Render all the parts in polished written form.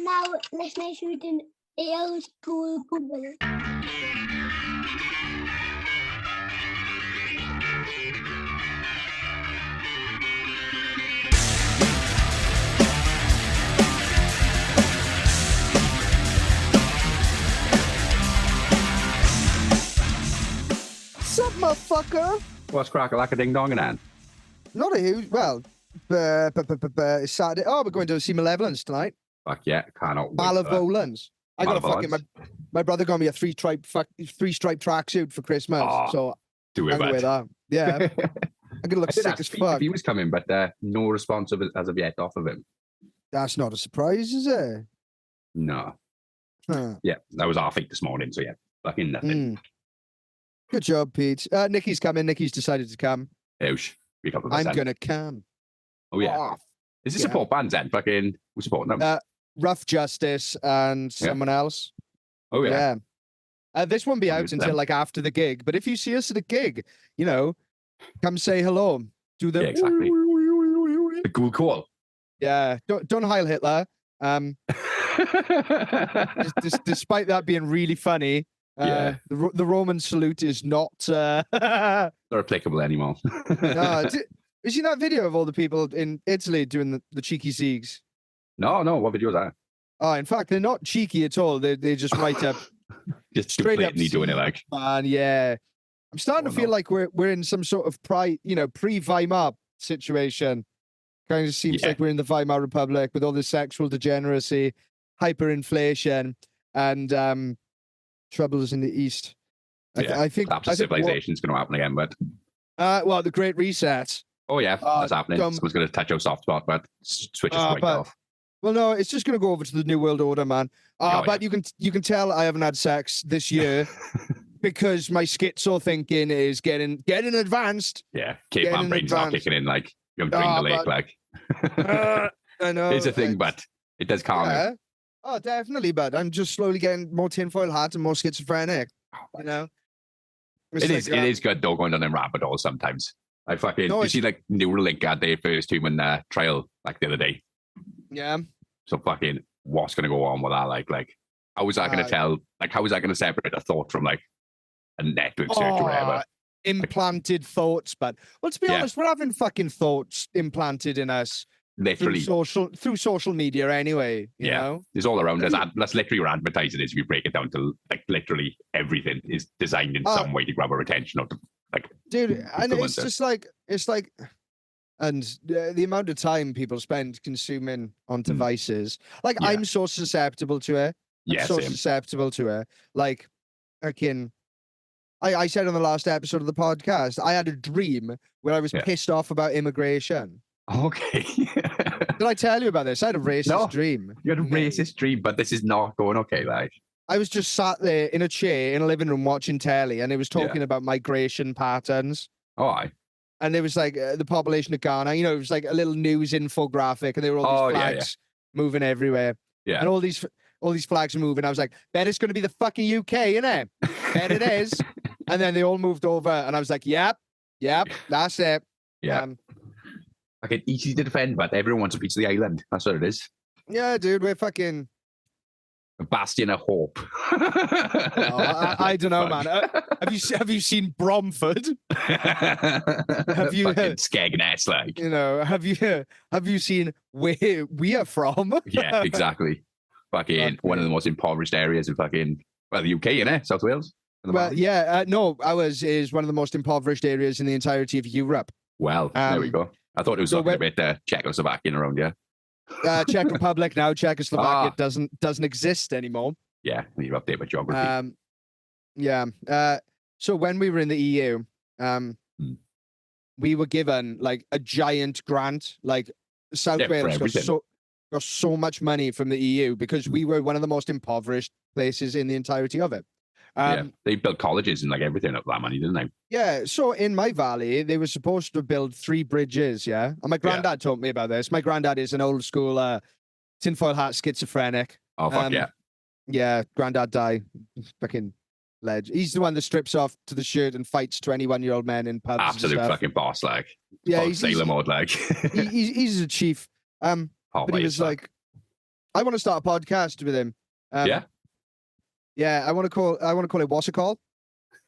now listening to the old school Google. What's up, motherfucker? What's crack like a ding dong and an? Not a huge. Well, it's Saturday. Oh, we're going to see Malevolence tonight. Fuck yeah, cannot wait. Malevolence. I got a fucking my brother got me a three-stripe tracksuit for Christmas. Oh, so do it, I'm gonna wear that. Yeah, I'm gonna look sick as fuck. If he was coming, but no response as of yet off of him. That's not a surprise, is it? No. Huh. Yeah, that was our fate this morning. So yeah, fucking nothing. Good job, Pete. Nikki's coming. Nikki's decided to come. Ouch. I'm gonna come. Oh yeah. Oh, is this support bands then? Fucking who's supporting them? Rough Justice and someone else. Oh yeah. This won't be out until like after the gig. But if you see us at a gig, come say hello. Do the exactly. The cool call. Yeah. Don't Heil Hitler. Despite that being really funny. The Roman salute is not not applicable anymore. No, you seen that video of all the people in Italy doing the cheeky zigs? No, what video is that? Oh, in fact, they're not cheeky at all. They just write up just straight up doing it like. And yeah, I'm starting to feel like we're in some sort of pre-Weimar situation. Kind of seems like we're in the Weimar Republic with all this sexual degeneracy, hyperinflation, and troubles in the East. I think civilization's going to happen again, but well, the Great Reset. Oh yeah, that's happening. Someone's going to touch our soft spot, but switch us right off. Well, no, it's just going to go over to the New World Order, man. But you can tell I haven't had sex this year because my schizo thinking is getting advanced. Yeah, caveman brain's not kicking in like you haven't drained the lake, like. I know. It's a thing, but it does calm me. Oh, definitely, but I'm just slowly getting more tinfoil hats and more schizophrenic. It is good though going on them rabbit holes sometimes. You see like Neuralink had their first human trial like the other day. Yeah. So fucking what's gonna go on with that? Like how was that gonna tell? Like how was that gonna separate a thought from like a network search or whatever? Implanted thoughts, but to be honest, we're having fucking thoughts implanted in us. Literally through social media anyway. You know? It's all around us. That's literally what advertising is. If you break it down to like literally everything is designed in some way to grab our attention or to like. Dude, and it's just like and the amount of time people spend consuming on devices. Like I'm so susceptible to it. Susceptible to it. Like I said on the last episode of the podcast, I had a dream where I was pissed off about immigration. Okay. Did I tell you about this? I had a racist dream. You had a racist dream, but this is not going okay, like. I was just sat there in a chair in a living room watching telly, and it was talking about migration patterns. Oh, aye. And there was like the population of Ghana, it was like a little news infographic, and there were all these flags moving everywhere. Yeah. And all these flags are moving. I was like, bet it's going to be the fucking UK, innit? Bet it is. And then they all moved over, and I was like, yep, that's it. Yeah. Okay, easy to defend, but everyone wants a piece of the island. That's what it is. Yeah, dude, we're fucking a bastion of hope. I don't know, man. Have you seen Bromford? Have you fucking Skegness, like have you seen where we are from? Yeah, exactly. Fucking one of the most impoverished areas in fucking the UK, South Wales. Well, no, ours is one of the most impoverished areas in the entirety of Europe. Well, there we go. I thought it was talking about Czechoslovakian around here. Czech Republic now. Czechoslovakia doesn't exist anymore. Yeah, you update my geography. So when we were in the EU, we were given like a giant grant. Like South Wales got so much money from the EU because we were one of the most impoverished places in the entirety of it. They built colleges and like everything up that money, didn't they? Yeah. So in my valley, they were supposed to build 3 bridges. Yeah. And my granddad told me about this. My granddad is an old school tinfoil hat schizophrenic. Oh, fuck yeah. Yeah. Granddad died. Fucking ledge. He's the one that strips off to the shirt and fights 21-year-old men in pubs. Absolute fucking boss, like. Yeah. Sailor mode, like. he's a chief. But he was like, I want to start a podcast with him. Yeah. Yeah, I want to call it What's It Called?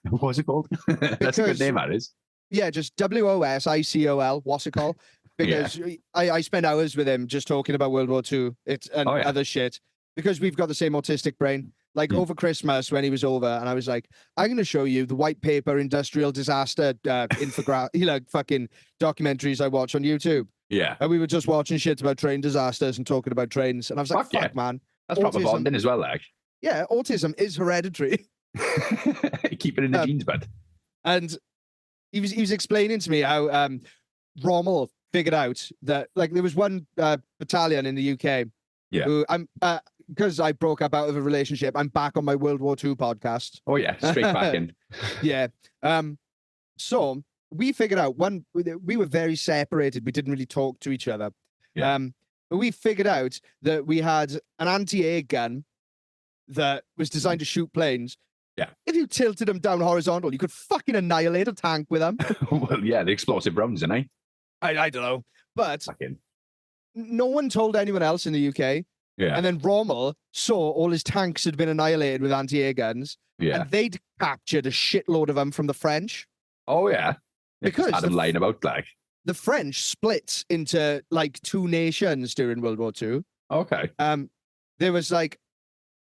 What's it called? That's a good name, that is. Yeah, just WOSICOL. What's it called? Because I spend hours with him just talking about World War II and other shit. Because we've got the same autistic brain. Like over Christmas when he was over, and I was like, I'm going to show you the white paper industrial disaster fucking documentaries I watch on YouTube. Yeah. And we were just watching shit about train disasters and talking about trains. And I was like, fuck man. That's proper bonding as well, like. Yeah, autism is hereditary. Keep it in the genes, bud. And he was explaining to me how Rommel figured out that, like, there was one battalion in the UK. Yeah. Who because I broke up out of a relationship, I'm back on my World War II podcast. Oh yeah, straight back in. Yeah. So we figured out we were very separated. We didn't really talk to each other. Yeah. But we figured out that we had an anti-air gun that was designed to shoot planes. Yeah. If you tilted them down horizontal, you could fucking annihilate a tank with them. Well, yeah, the explosive rounds, isn't it? I don't know. But fucking. No one told anyone else in the UK. Yeah. And then Rommel saw all his tanks had been annihilated with anti-air guns. Yeah. And they'd captured a shitload of them from the French. Oh, yeah. Because had them lying about, like. The French split into, like, two nations during World War II. Okay. There was, like,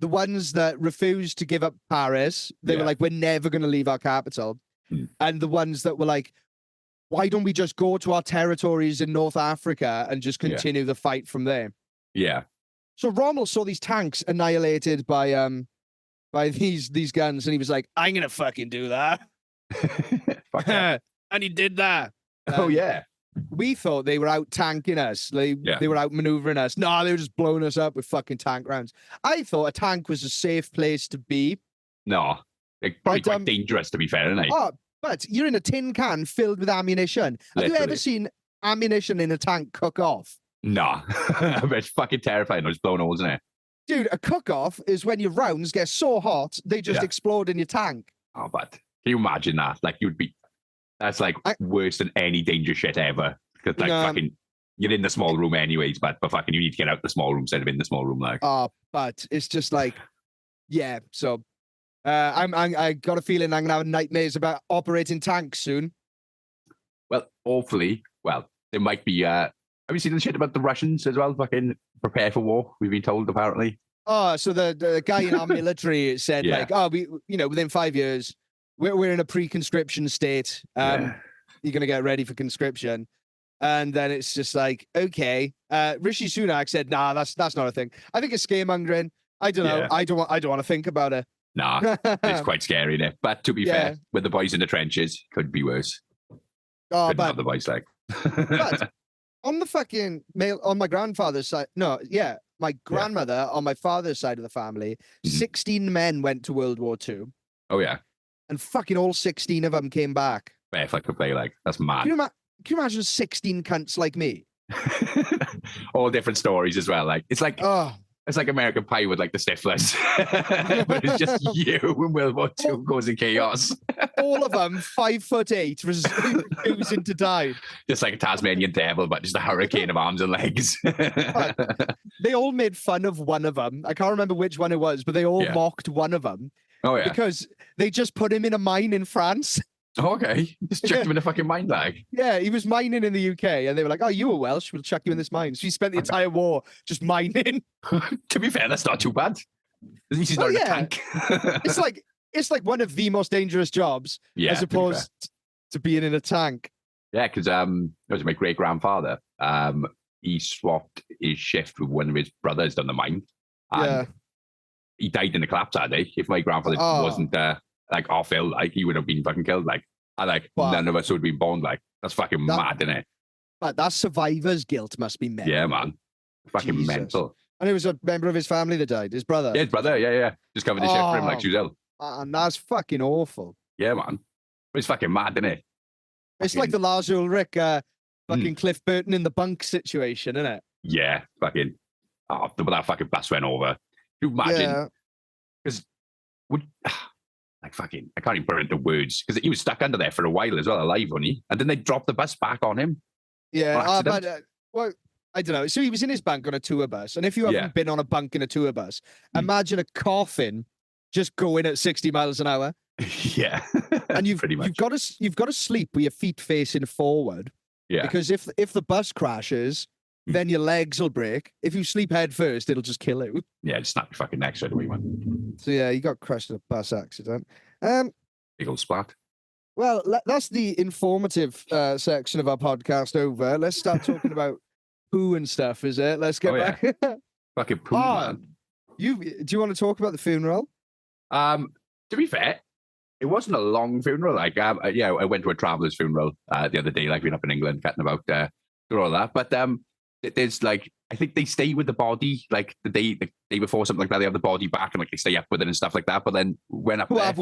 the ones that refused to give up Paris. They were like, we're never going to leave our capital. And the ones that were like, why don't we just go to our territories in North Africa and just continue the fight from there? Yeah. So Rommel saw these tanks annihilated by these guns, and he was like, I'm gonna fucking do that. Fuck yeah. And he did that. Oh yeah. We thought they were out tanking us. They were out maneuvering us. No, they were just blowing us up with fucking tank rounds. I thought a tank was a safe place to be. No. It's probably quite dangerous, to be fair, isn't it? Oh, but you're in a tin can filled with ammunition. Have you ever seen ammunition in a tank cook off? No. It's fucking terrifying. It's blown holes in it. Dude, a cook-off is when your rounds get so hot, they just explode in your tank. Oh, but can you imagine that? Like, that's like worse than any danger shit ever. Because, like, fucking, you're in the small room anyways, but fucking, you need to get out the small room instead of in the small room, like. Oh, but it's just like, yeah, so I got a feeling I'm going to have nightmares about operating tanks soon. Well, hopefully, there might be, have you seen the shit about the Russians as well? Fucking prepare for war, we've been told, apparently. Oh, so the guy in our military said, like, within 5 years, we're in a pre-conscription state. You're going to get ready for conscription. And then it's just like, okay. Rishi Sunak said, nah, that's not a thing. I think it's scaremongering. I don't know. I don't want to think about it. Nah, it's quite scary, innit? But to be fair, with the boys in the trenches, could be worse. Oh, but the boys, like. But on the fucking on my grandfather's side, my grandmother on my father's side of the family, 16 men went to World War II. Oh, yeah. And fucking all 16 of them came back. If I could play, like, that's mad. Can you imagine 16 cunts like me? All different stories as well. Like, it's like American Pie with, like, the Stiflers. But it's just you when World War II goes in chaos. All of them 5'8", refusing to die. Just like a Tasmanian devil, but just a hurricane of arms and legs. They all made fun of one of them. I can't remember which one it was, but they all mocked one of them. Oh, yeah. Because they just put him in a mine in France. Oh, okay. Just chucked him in a fucking mine, like. Yeah, he was mining in the UK, and they were like, oh, you were Welsh, we'll chuck you in this mine. So he spent the entire war just mining. To be fair, that's not too bad. At least he's not in a tank. It's like one of the most dangerous jobs, as opposed to being in a tank. Yeah, because it was my great-grandfather. He swapped his shift with one of his brothers down the mine. And he died in the collapse that day. If my grandfather wasn't like off ill, like, he would have been fucking killed. Like, none of us would have been born. Like, that's fucking mad, isn't it? But that survivor's guilt must be mental. Yeah, man. Fucking mental. And it was a member of his family that died, his brother. Yeah, his brother, yeah. Just covered his shift for him like she was ill. And that's fucking awful. Yeah, man. But it's fucking mad, isn't it? It's like the Lars Ulrich fucking Cliff Burton in the bunk situation, isn't it? Yeah, fucking. Oh, but that fucking bus went over. Can you imagine? Because like, fucking, I can't even put it into words, because he was stuck under there for a while as well, alive, wasn't he? And then they dropped the bus back on him. Yeah, but I don't know. So he was in his bunk on a tour bus. And if you haven't been on a bunk in a tour bus, imagine a coffin just going at 60 miles an hour. Yeah. And you've pretty much. you've got to sleep with your feet facing forward. Yeah. Because if the bus crashes, then your legs will break. If you sleep head first, it'll just kill you. Yeah, just snap your fucking neck straight away, man. So yeah, you got crushed in a bus accident. Big old splat. Well, that's the informative section of our podcast over. Let's start talking about poo and stuff, is it? Let's get back. Fucking poo, man. Do you want to talk about the funeral? To be fair, it wasn't a long funeral. Like, I went to a traveller's funeral the other day, like being up in England, chatting about doing all that. But there's like, I think they stay with the body like the day before, something like that. They have the body back and like they stay up with it and stuff like that. But then when up there,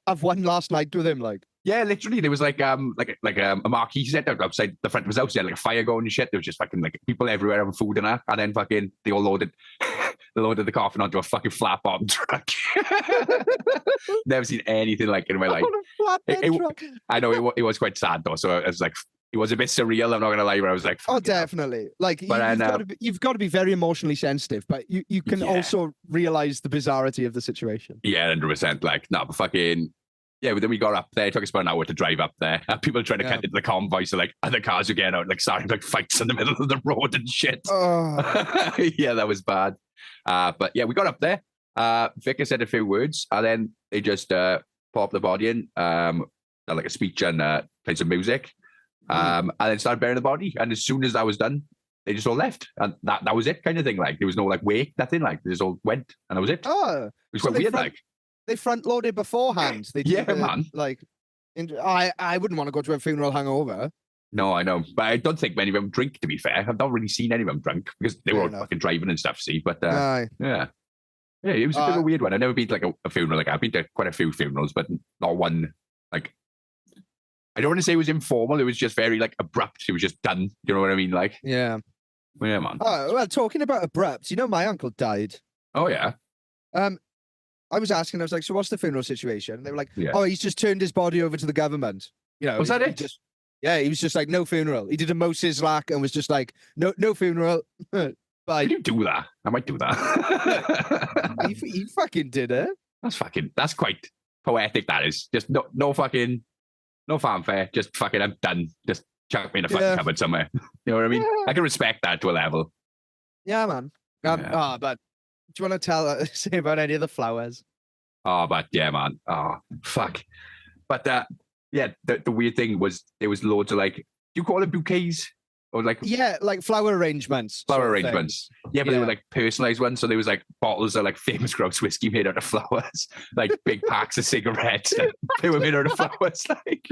I've won last night with him, like. Yeah, literally, there was like a marquee set outside the front of his house. He had like a fire going and shit. There was just fucking like people everywhere having food and that. And then fucking they all loaded the coffin onto a fucking flat bottom truck. Never seen anything like it in my life. Truck. I know it was quite sad though. So it was like it was a bit surreal. I'm not gonna lie, but I was like, oh, definitely. Like you've got to be very emotionally sensitive, but you can also realize the bizarrity of the situation. Yeah, 100%. Like, no, but fucking. Yeah, but then we got up there. It took us about an hour to drive up there. People trying to cut into the convoy, so like other cars were getting out, like starting like fights in the middle of the road and shit. Oh. Yeah, that was bad. But yeah, we got up there. Vicar said a few words, and then they just popped the body in, like a speech and played some music, and then started burying the body. And as soon as that was done, they just all left, and that was it, kind of thing. Like there was no like wake, nothing. Like they just all went, and that was it. Oh, it was quite weird, like. They front loaded beforehand. They man. Like, I wouldn't want to go to a funeral hangover. No, I know, but I don't think many of them drink. To be fair, I've not really seen any of them drunk because they were all fucking driving and stuff. See, but yeah, it was a bit of a weird one. I've never been to like a funeral. Like I've been to quite a few funerals, but not one. Like, I don't want to say it was informal. It was just very like abrupt. It was just done. You know what I mean? Like, yeah, man. Oh well, talking about abrupt, my uncle died. Oh yeah. I was asking, I was like, so what's the funeral situation? And they were like, oh, he's just turned his body over to the government. Was that it? He was just like, no funeral. He did a Moses Lack and was just like, no funeral. Bye. Did you do that? I might do that. he fucking did it. That's quite poetic, that is. Just no fanfare. Just fucking, I'm done. Just chuck me in a fucking cupboard somewhere. You know what I mean? Yeah. I can respect that to a level. Yeah, man. But do you want to say about any of the flowers? Oh, but yeah, man. Oh, fuck. But the weird thing was there was loads of like, do you call it bouquets? Or like like flower arrangements. Flower arrangements. Yeah, but they were like personalized ones. So there was like bottles of like famous grouse whiskey made out of flowers, like big packs of cigarettes. They were made out of flowers. Like,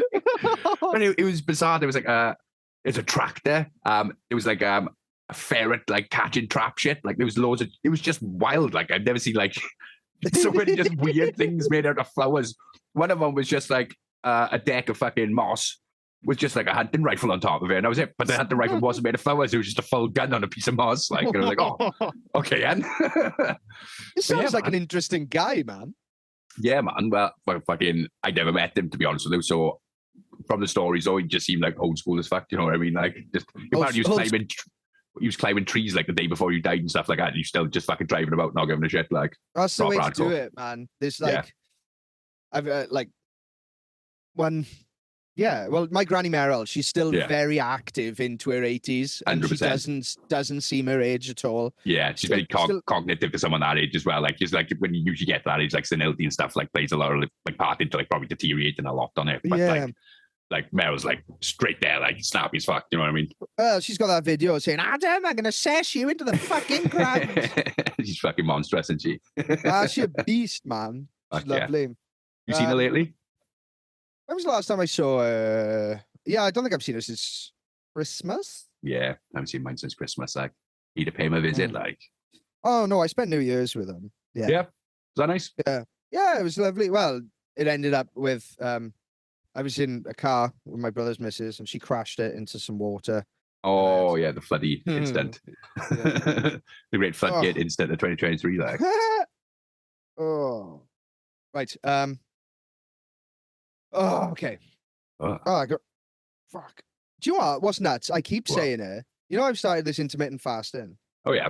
and it was bizarre. There was like it's a tractor. It was like a ferret like catching trap shit. Like there was loads of. It was just wild. Like I've never seen like so many just weird things made out of flowers. One of them was just like a deck of fucking moss with just like a hunting rifle on top of it, and that was it. But the hunting rifle wasn't made of flowers; it was just a full gun on a piece of moss. Like, and I was like, oh, okay, Ian. This sounds like an interesting guy, man. Yeah, man. Well, fucking, I never met him, to be honest with you. So from the stories, he just seemed like old school as fuck. You know what I mean? Like, just apparently he was climbing trees like the day before he died and stuff like that. And he's still just fucking driving about, not giving a shit. Like, that's the way to do it, man. There's like, I've like one. Yeah, well, my granny Meryl, she's still very active into her 80s, and 100%. She doesn't seem her age at all. Yeah, she's very cognitive for someone that age as well. Like, just like when you usually get that age, like senility and stuff, like plays a lot of like part into like probably deteriorating a lot on it. But like Meryl's like straight there, like snappy as fuck. You know what I mean? Well, she's got that video saying, "Adam, I'm gonna sash you into the fucking ground." She's fucking monstrous, isn't she? She's a beast, man. She's lovely. You seen her lately? When was the last time I saw her? Yeah, I don't think I've seen her since Christmas. Yeah, I haven't seen mine since Christmas. Like, need to pay him a visit. Like, oh no, I spent New Year's with him. Yeah. Yeah. Was that nice? Yeah, it was lovely. Well, it ended up with I was in a car with my brother's missus, and she crashed it into some water. Oh yeah, the floody instant. The great floodgate instant of 2023. Like, oh, right. Oh, okay. I got. Fuck. Do you know what? What's nuts? I keep saying it, You know, I've started this intermittent fasting. Oh yeah.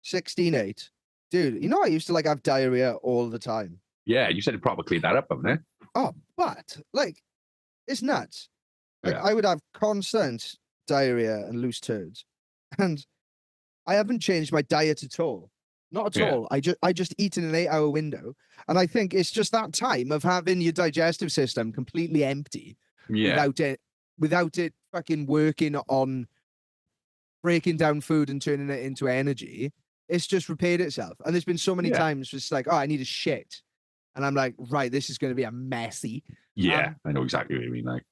16/8. Dude, you know, I used to like have diarrhea all the time. Yeah, you said it probably cleared that up, haven't it? Oh, but like, it's nuts. Like, Yeah. I would have constant diarrhea and loose turds, and I haven't changed my diet at all. Not at all. I just eat in an 8-hour window, and I think it's just that time of having your digestive system completely empty Yeah. without it fucking working on breaking down food and turning it into energy. It's just repaired itself. And there's been so many times it's like, oh, I need a shit. And I'm like, right, this is going to be a messy. Yeah, I know exactly what you mean. Like,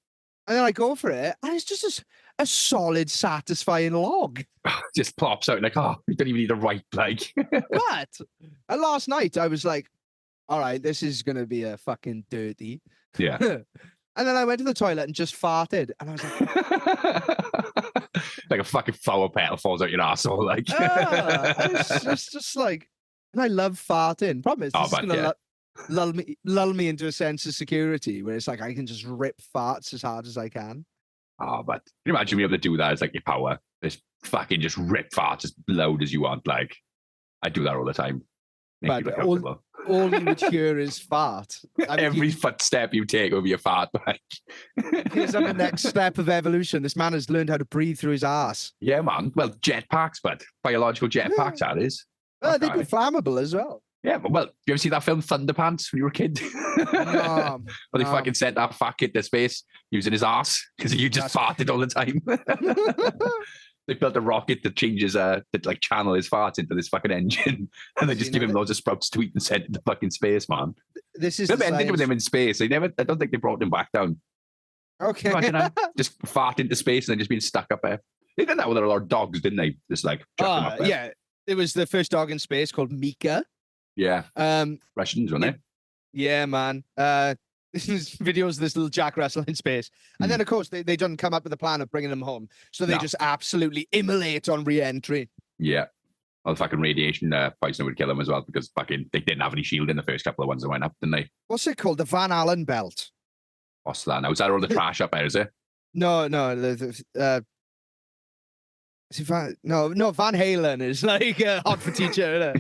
and then I go for it, and it's just a solid, satisfying log. just plops out like, oh, you don't even need a right leg. But last night I was like, all right, this is going to be a fucking dirty. Yeah. And then I went to the toilet and just farted. And I was like, like a fucking flower petal falls out your asshole. Like, it's just like, and I love farting. Problem is, this is going to lull me into a sense of security where it's like I can just rip farts as hard as I can. Oh, but can you imagine being able to do that as like your power? Just fucking just rip farts as loud as you want. Like, I do that all the time. But all you would hear is fart. I mean, every footstep you take over your fart. Like, here's on the next step of evolution. This man has learned how to breathe through his ass. Yeah, man. Well, jetpacks, but biological jetpacks, that is. They'd be flammable as well. Yeah, but well, you ever see that film Thunderpants when you were a kid? No. Well, they fucking sent that fat kid to space using his ass because you just farted all the time. They built a rocket that changes, that like channel his farts into this fucking engine, and they just give him loads of sprouts to eat and send him to fucking space, man. This is never ended with him in space. I don't think they brought him back down. Okay. Imagine just fart into space and then just being stuck up there. They did that with a lot of dogs, didn't they? Just like chuck them up there. Yeah. It was the first dog in space called Mika. Yeah. Russians, weren't they? Yeah, man. This is videos of this little Jack Russell in space. And then, of course, they don't come up with a plan of bringing them home. So they just absolutely immolate on re-entry. Yeah. Well, the fucking radiation poison would kill them as well because fucking they didn't have any shield in the first couple of ones that went up, didn't they? What's it called? The Van Allen belt. What's that now? Is that all the trash up there, is it? No. Van Halen is like hot for teacher.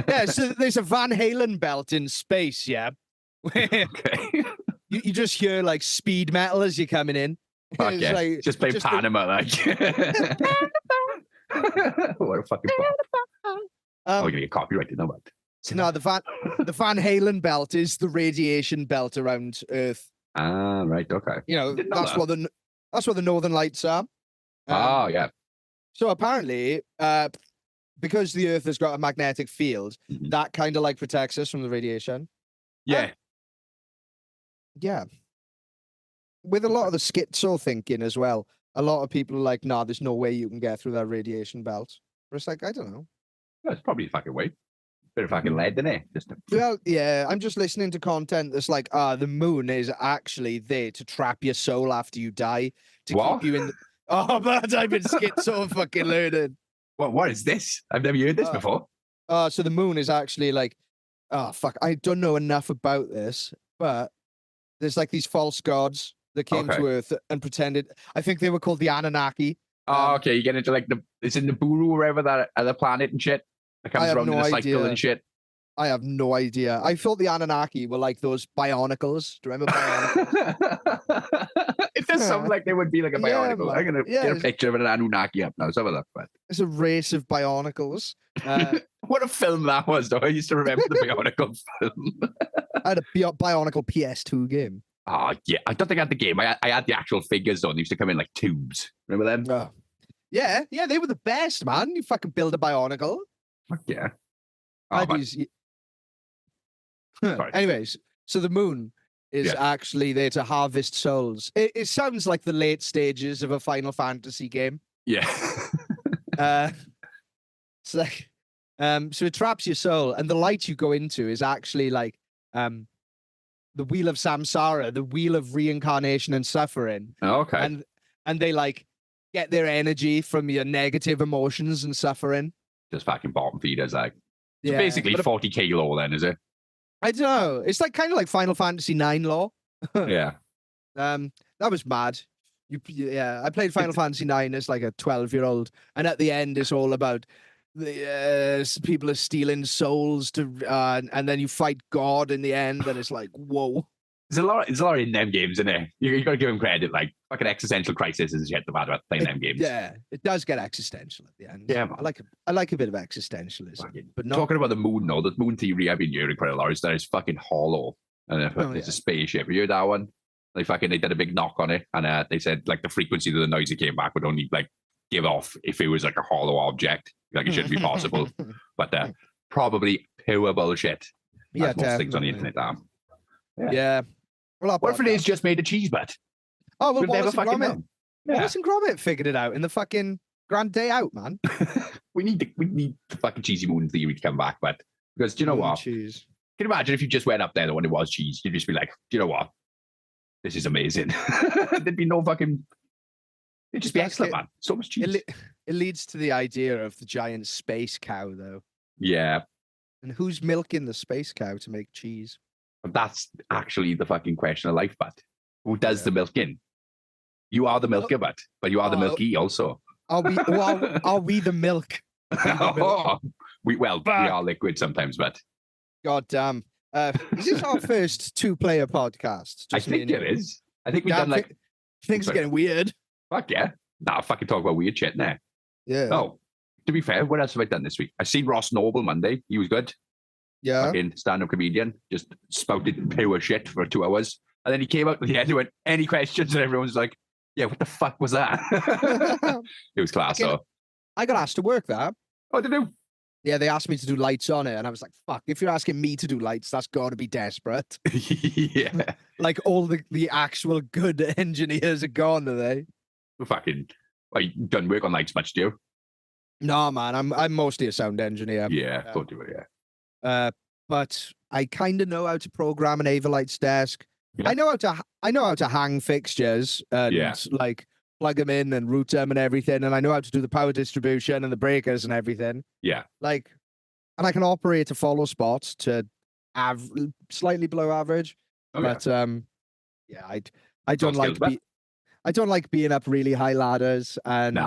Yeah, so there's a Van Halen belt in space, yeah. Okay. You just hear like speed metal as you're coming in. Fuck yeah. Like, just play Panama, like. What a fucking bop. We're going to get copyrighted now, but. No, the Van Halen belt is the radiation belt around Earth. Ah, right, okay. You know, that's what the Northern Lights are. Yeah. So apparently, because the Earth has got a magnetic field, that kind of like protects us from the radiation. Yeah. Yeah. With a lot of the schizo thinking as well, a lot of people are like, nah, there's no way you can get through that radiation belt. But it's like, I don't know. Yeah, it's probably a fucking way. Bit of fucking lead, isn't it? Well, yeah, I'm just listening to content that's like, the moon is actually there to trap your soul after you die. To keep you in. Oh, man, I've been schizo fucking learning. What is this? I've never heard this before. So the moon is actually like, oh, fuck, I don't know enough about this, but there's like these false gods that came to Earth and pretended. I think they were called the Anunaki. Okay, you get into like it's in the Buru or wherever that other planet and shit. It comes around in a cycle and shit. I have no idea. I thought the Anunnaki were like those Bionicles. Do you remember Bionicles? It does sound like they would be like a Bionicle. I'm going to get a picture of an Anunnaki up now. Let's have a look. But it's a race of Bionicles. What a film that was, though. I used to remember the Bionicle film. I had a Bionicle PS2 game. Oh, yeah. I don't think I had the game. I had the actual figures, though. They used to come in like tubes. Remember them? Yeah, they were the best, man. You fucking build a Bionicle. Fuck yeah. Anyways, so the moon is actually there to harvest souls. It sounds like the late stages of a Final Fantasy game. Yeah. It's like, so it traps your soul, and the light you go into is actually like the wheel of samsara, the wheel of reincarnation and suffering. Okay. And they like get their energy from your negative emotions and suffering. Just fucking bottom feeders, like. So basically 40k law then, is it? I don't know. It's like kind of like Final Fantasy 9 law. Yeah. That was mad. Yeah, I played Final Fantasy 9 as like a 12-year-old, and at the end, it's all about the people are stealing souls to, and then you fight God in the end, and it's like, whoa. There's a lot in them games, isn't there? You got to give them credit. Like fucking existential crisis is yet the bad about playing them games. Yeah, it does get existential at the end. Yeah, man. I like a bit of existentialism, but not talking about the moon. No, the moon theory I've been hearing quite a lot is that it's fucking hollow, and it's a spaceship. You heard that one? Like fucking, they did a big knock on it, and they said like the frequency of the noise that came back would only like give off if it was like a hollow object. Like it shouldn't be possible, but probably pure bullshit. Yeah, most things on the internet are. Yeah. Well, what if it is just made of cheese, but well, Wallace and Gromit. Wallace and Gromit figured it out in the fucking Grand Day Out, man. we need the fucking cheesy moon theory to come back, but because do you know what? Cheese. Can you imagine if you just went up there when it was cheese? You'd just be like, do you know what? This is amazing. There'd be no fucking. It'd just be excellent, man. So much cheese. It leads to the idea of the giant space cow, though. Yeah. And who's milking the space cow to make cheese? That's actually the fucking question of life, but who does the milking? You are the milker, but you are the milky also. Are we the milk? We are liquid sometimes, but God damn. Is this our first 2-player podcast? I think it is. I think we've done like things are getting weird. Fuck yeah. Nah, fucking talk about weird shit now. Yeah. Oh, to be fair, what else have I done this week? I seen Ross Noble Monday. He was good. Yeah. Fucking stand-up comedian. Just spouted pure shit for 2 hours. And then he came out at the end and went, any questions? And everyone's like, yeah, what the fuck was that? It was class, though. I got asked to work that. Oh, did you? Yeah, they asked me to do lights on it. And I was like, fuck, if you're asking me to do lights, that's got to be desperate. Yeah. Like all the actual good engineers are gone, are they? Fucking, you done work on lights much, do you? No, man, I'm mostly a sound engineer. Yeah, thought you were, yeah. But I kind of know how to program an Averlight's desk. Yeah. I know how to hang fixtures and like plug them in and route them and everything, and I know how to do the power distribution and the breakers and everything. Yeah, like, and I can operate a follow spot to slightly below average. But I don't like being up really high ladders and.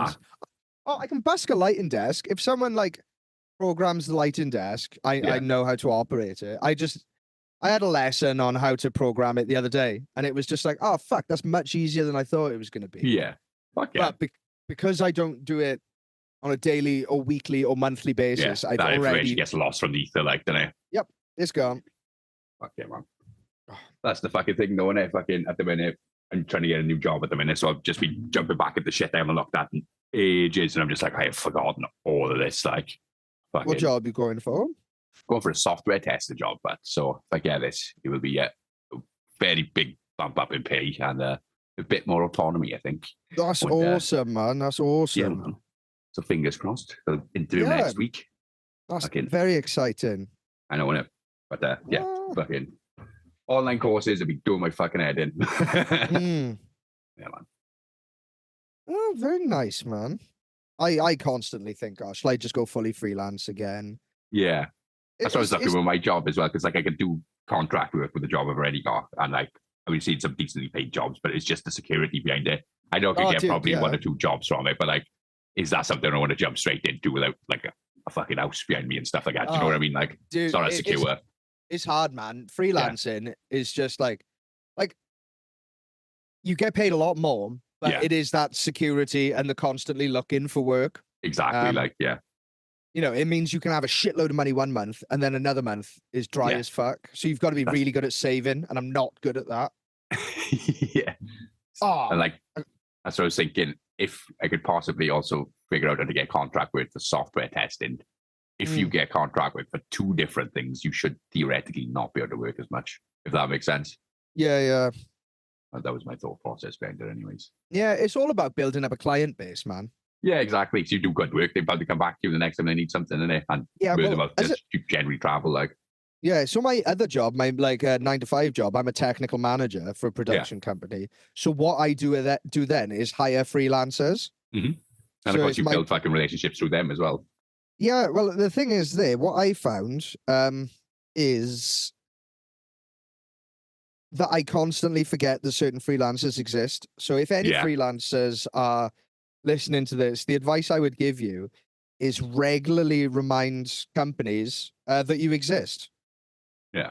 I can busk a lighting desk. If someone like programs the lighting desk, I know how to operate it. I had a lesson on how to program it the other day, and it was just like, oh fuck, that's much easier than I thought it was going to be. Yeah, fuck yeah. But because I don't do it on a daily or weekly or monthly basis, that information gets lost from the ether, like, doesn't it? Yep, it's gone. Fuck yeah, man. That's the fucking thing, though, isn't it? Fucking at the minute, I'm trying to get a new job at the minute, so I've just been jumping back at the shit I haven't looked at in ages, and I'm just like, I have forgotten all of this. Like, fucking, what job are you going for? Going for a software tester job, but so if I get this, it will be a very big bump up in pay and a bit more autonomy, I think. That's awesome, man. That's awesome. Yeah, man. So fingers crossed. I'll interview next week. That's very exciting. I know, innit? But fucking online courses, I'll be doing my fucking head in. Yeah, man. Oh, very nice, man. I constantly think, oh, shall I just go fully freelance again? Yeah. That's what I was looking with my job as well, because like I could do contract work with the job I've already got, and like I've seen some decently paid jobs, but it's just the security behind it. I know I could get probably 1 or 2 jobs from it, but like, is that something I want to jump straight into without like a fucking house behind me and stuff like that? Do you know what I mean? Like, it's not as secure. It's hard, man. Freelancing is just like you get paid a lot more, but it is that security and the constantly looking for work. Exactly. You know, it means you can have a shitload of money 1 month and then another month is dry as fuck. So you've got to be really good at saving, and I'm not good at that. Yeah. And like, that's what I was thinking. If I could possibly also figure out how to get contract work for software testing, if you get contract work for 2 different things, you should theoretically not be able to work as much, if that makes sense. Yeah. That was my thought process behind it anyways. Yeah, it's all about building up a client base, man. Yeah, exactly. So you do good work, they probably come back to you the next time they need something, and you generally travel like. Yeah, so my other job, my 9-to-5 job, I'm a technical manager for a production company. So what I do then is hire freelancers. Mm-hmm. And of course, you build fucking relationships through them as well. Yeah, well, the thing is what I found is that I constantly forget that certain freelancers exist. So if any freelancers are listening to this, the advice I would give you is regularly remind companies that you exist. Yeah.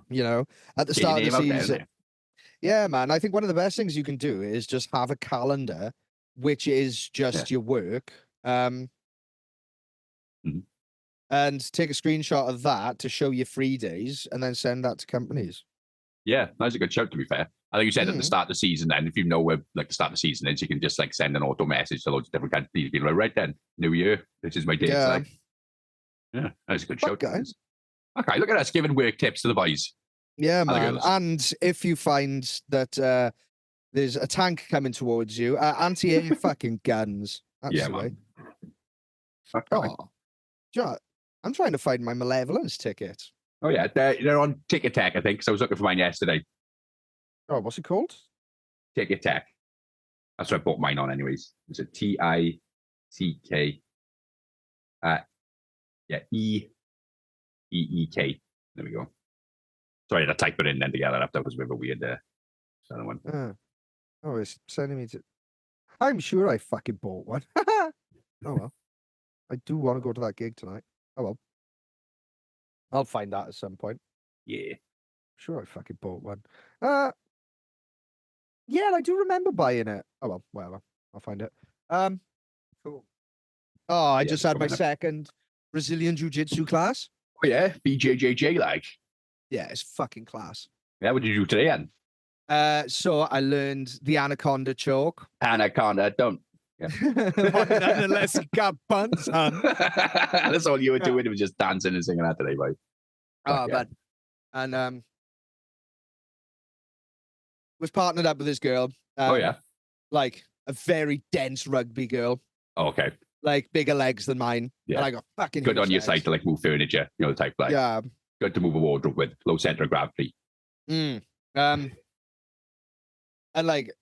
You know, at the start of the season. Yeah, man. I think one of the best things you can do is just have a calendar, which is just your work. And take a screenshot of that to show your free days and then send that to companies. Yeah, that's a good shout, to be fair. I think you said at the start of the season, then if you know where like the start of the season is, you can just like send an auto message to loads of different companies, being like, right then, New Year, this is my date. Yeah. Like, yeah, that's a good shout, guys. Okay, look at us giving work tips to the boys. Yeah, man. And if you find that there's a tank coming towards you, anti-air fucking guns. That's the way. Okay. Oh, I'm trying to find my Malevolence ticket. Oh, yeah. They're on Ticket Tech, I think, because I was looking for mine yesterday. Oh, what's it called? Ticket Tech. That's what I bought mine on, anyways. It's a TICK. EEK. There we go. Sorry, I typed it in then together. That was a bit of a weird other one. Oh, it's sending me to... I'm sure I fucking bought one. Oh, well. I do want to go to that gig tonight. Oh, well. I'll find that at some point. Yeah. Sure I fucking bought one. Yeah, I do remember buying it. Oh, well, whatever. I'll find it. Cool. Oh, I just had my second Brazilian Jiu-Jitsu class. Oh, yeah? BJJJ, like? Yeah, it's fucking class. Yeah, what did you do today, then? So I learned the anaconda choke. Anaconda, don't. Yeah. Unless you got buns on. That's all you were doing. It was just dancing and singing that today, right? Oh, but and was partnered up with this girl. Oh yeah, like a very dense rugby girl. Oh, okay, like bigger legs than mine. Yeah, and I got fucking good on your side to like move furniture. You know, the type like good to move a wardrobe with low center of gravity. And like.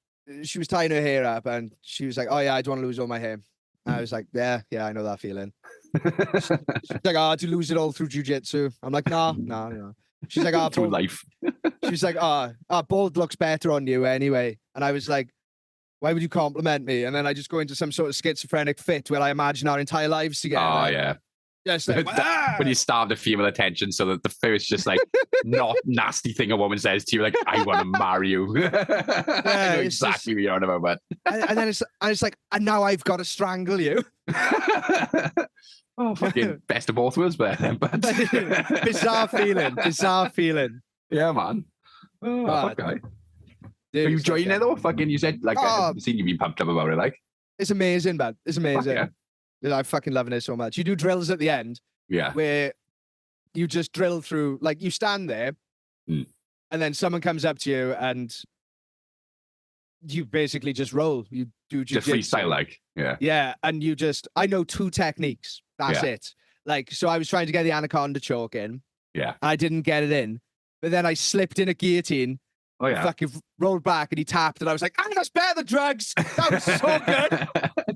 She was tying her hair up and she was like, oh yeah, I don't want to lose all my hair. And I was like, yeah, I know that feeling. She's like, oh, do you lose it all through jiu-jitsu? I'm like, no. She's like, oh, through life. She's like, bald looks better on you anyway. And I was like, why would you compliment me? And then I just go into some sort of schizophrenic fit where I imagine our entire lives together. Oh yeah. Just like, when you starve the female attention, so that the first just like not nasty thing a woman says to you, like I want to marry you. I know exactly what you're on about. And then it's like, and now I've got to strangle you. Oh, fucking best of both worlds, but bizarre feeling. Yeah, man. Oh, okay. Dude, are you enjoying it though? Fucking, you said like I've seen you being pumped up about it. Like, it's amazing, man. It's amazing. Yeah. I'm fucking loving it so much. You do drills at the end. Yeah. Where you just drill through, like you stand there and then someone comes up to you and you basically just roll. You do just freestyle, like, yeah. Yeah. And I know 2 techniques. That's it. Like, so I was trying to get the anaconda choke in. Yeah. I didn't get it in. But then I slipped in a guillotine. Oh, yeah. Fucking rolled back and he tapped and I was like, that's better than drugs. That was so good.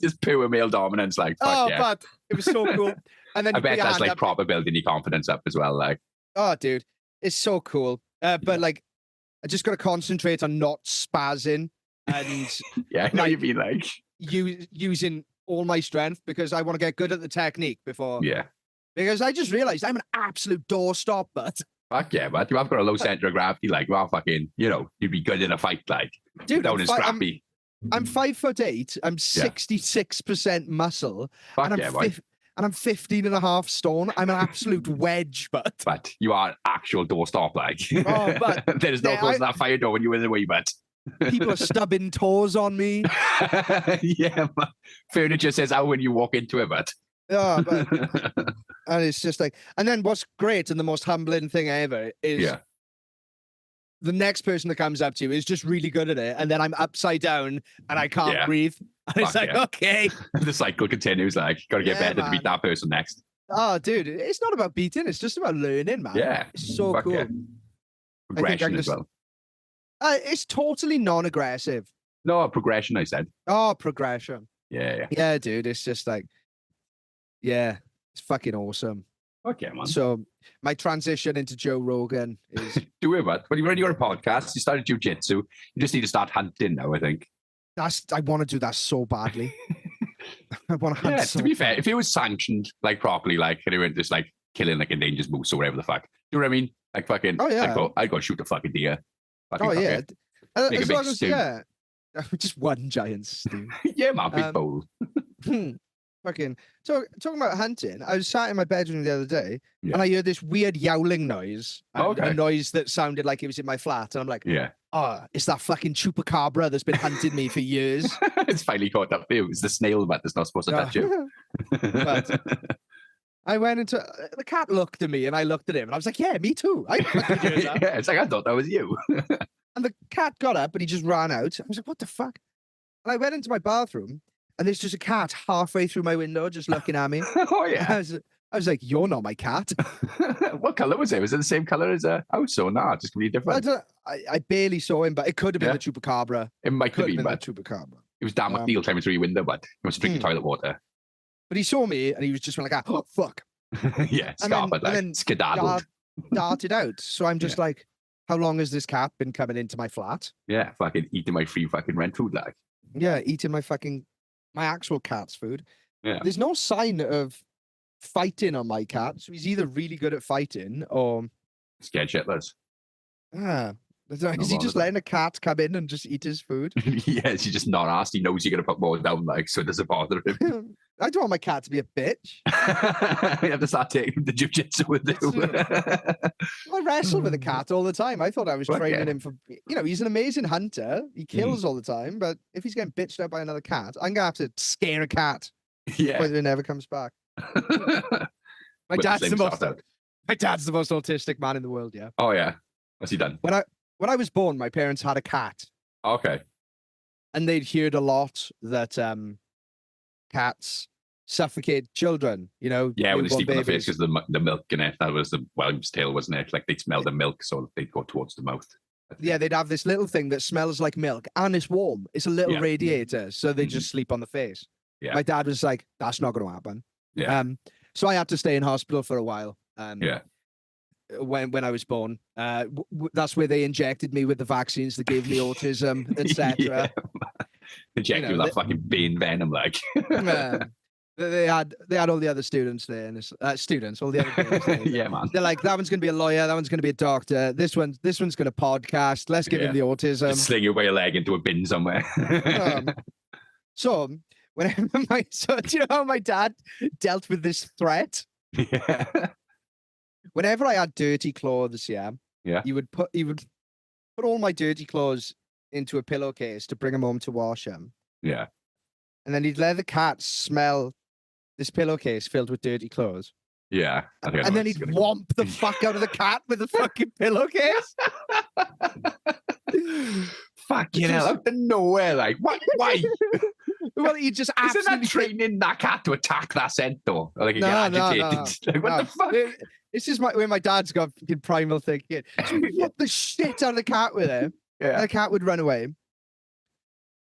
Just pure male dominance, like, fuck yeah. But it was so cool. And then I bet that's like proper building your confidence up as well, like. Oh, dude, it's so cool. But like, I just got to concentrate on not spazzing and yeah, I know you've been like using all my strength because I want to get good at the technique before. Yeah. Because I just realized I'm an absolute doorstop, but. Fuck yeah, but you have got a low center of gravity, like, well, fucking, you know, you'd be good in a fight, like, dude, down and scrappy. I'm 5'8", I'm 66% muscle, and I'm 15 and a half stone. I'm an absolute wedge, but you are an actual doorstop, like. Oh, but there's no closing that fire door when you're in the way, but. People are stubbing toes on me. Yeah, but furniture says out when you walk into it, but. Yeah, but and it's just like, and then what's great and the most humbling thing ever is the next person that comes up to you is just really good at it, and then I'm upside down and I can't breathe. And it's like, okay, the cycle continues. Like, got to get better to beat that person next. Oh, dude, it's not about beating; it's just about learning, man. Yeah, it's so cool. Yeah. Progression as well. It's totally non-aggressive. No, progression. I said. Oh, progression. Yeah. Yeah, dude. It's just like. Yeah, it's fucking awesome. Okay, man. So my transition into Joe Rogan is Do it, man. When you're on a podcast, you started jujitsu. You just need to start hunting now, I think. I want to do that so badly. I want to hunt. Yeah, so to be fair, bad. if it was sanctioned like properly, like and it went just like killing like endangered moose or whatever the fuck. You know what I mean? Like fucking I'd go shoot a fucking deer. Fucking yeah. Make As a big long as stew. just one giant stew. Yeah, man, big bowl. Fucking talking about hunting. I was sat in my bedroom the other day and I heard this weird yowling noise. A noise that sounded like it was in my flat. And I'm like, it's that fucking chupacabra that's been hunting me for years. It's finally caught up to you. It's the snail that that's not supposed to touch you. But I went into the cat looked at me and I looked at him and I was like, yeah, me too. It's like I thought that was you. And the cat got up and he just ran out. I was like, what the fuck? And I went into my bathroom and there's just a cat halfway through my window just looking at me. Oh, yeah. I was like, you're not my cat. What color was it? Was it the same color as a house or not? Just completely different. I barely saw him, but it could have been the chupacabra. It might have been the chupacabra. It was Dan McNeil climbing through your window, but he was drinking toilet water. But he saw me and he was just like, oh, fuck. Yeah, scarpered, like skedaddled. Darted out. So I'm just like, how long has this cat been coming into my flat? Yeah, fucking eating my free fucking rent food, like. Yeah, eating my actual cat's food. Yeah. There's no sign of fighting on my cat, so he's either really good at fighting or scared shitless. Is he just letting a cat come in and just eat his food? Yes, he's just not asked. He knows you're gonna put more down, like, so it doesn't bother him. I don't want my cat to be a bitch. You have to start taking him to jiu-jitsu with him. I wrestle with a cat all the time. I thought I was training him for, he's an amazing hunter. He kills all the time, but if he's getting bitched out by another cat, I'm gonna have to scare a cat. Yeah. Whether it never comes back. My dad's the most autistic man in the world, yeah. Oh yeah. What's he done? When I was born, my parents had a cat. Okay. And they'd heard a lot that cats suffocate children, Yeah, when they sleep on the face because the milk in it. That was the William's tale, wasn't it? Like they'd smell the milk, so they'd go towards the mouth. Yeah, they'd have this little thing that smells like milk and it's warm. It's a little radiator, so they just sleep on the face. Yeah. My dad was like, that's not going to happen. Yeah. So I had to stay in hospital for a while. When I was born, that's where they injected me with the vaccines that gave me autism, etc. Injected with that fucking bean venom, like. They had all the other students there, and all the other parents there. Yeah, man. They're like, that one's going to be a lawyer, that one's going to be a doctor, this one's going to podcast. Let's give him the autism. Just sling away a leg into a bin somewhere. So whenever do you know how my dad dealt with this threat? Yeah. Whenever I had dirty clothes, he would put all my dirty clothes into a pillowcase to bring them home to wash them. Yeah. And then he'd let the cat smell this pillowcase filled with dirty clothes. Yeah. And then he'd whomp the fuck out of the cat with the fucking pillowcase. Fucking hell, out of nowhere, like, what? Why? Well, he just isn't that training that cat to attack that scent, though? Like, no. Like, what the fuck? This is where my dad's got fucking primal thinking. So he whooped the shit out of the cat with him. Yeah. And the cat would run away.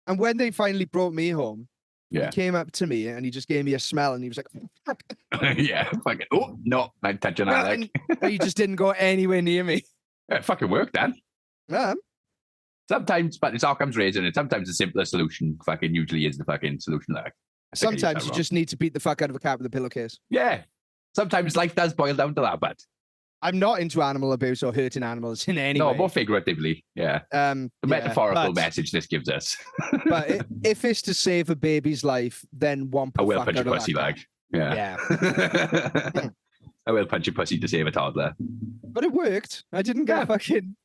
And when they finally brought me home, he came up to me and he just gave me a smell and he was like, fuck. Yeah, fucking, oh, no, I'm touching that. Like. And he just didn't go anywhere near me. Yeah, it fucking worked, Dan. Yeah. Sometimes, but it's Occam's razor, and sometimes the simpler solution fucking usually is the fucking solution. Like, sometimes you just need to beat the fuck out of a cat with a pillowcase. Yeah. Sometimes life does boil down to that, but I'm not into animal abuse or hurting animals in any way. No, more figuratively, yeah. The metaphorical message this gives us. But if it's to save a baby's life, then whomp I will punch your pussy, like. Yeah. I will punch your pussy to save a toddler. But it worked. I didn't get fucking...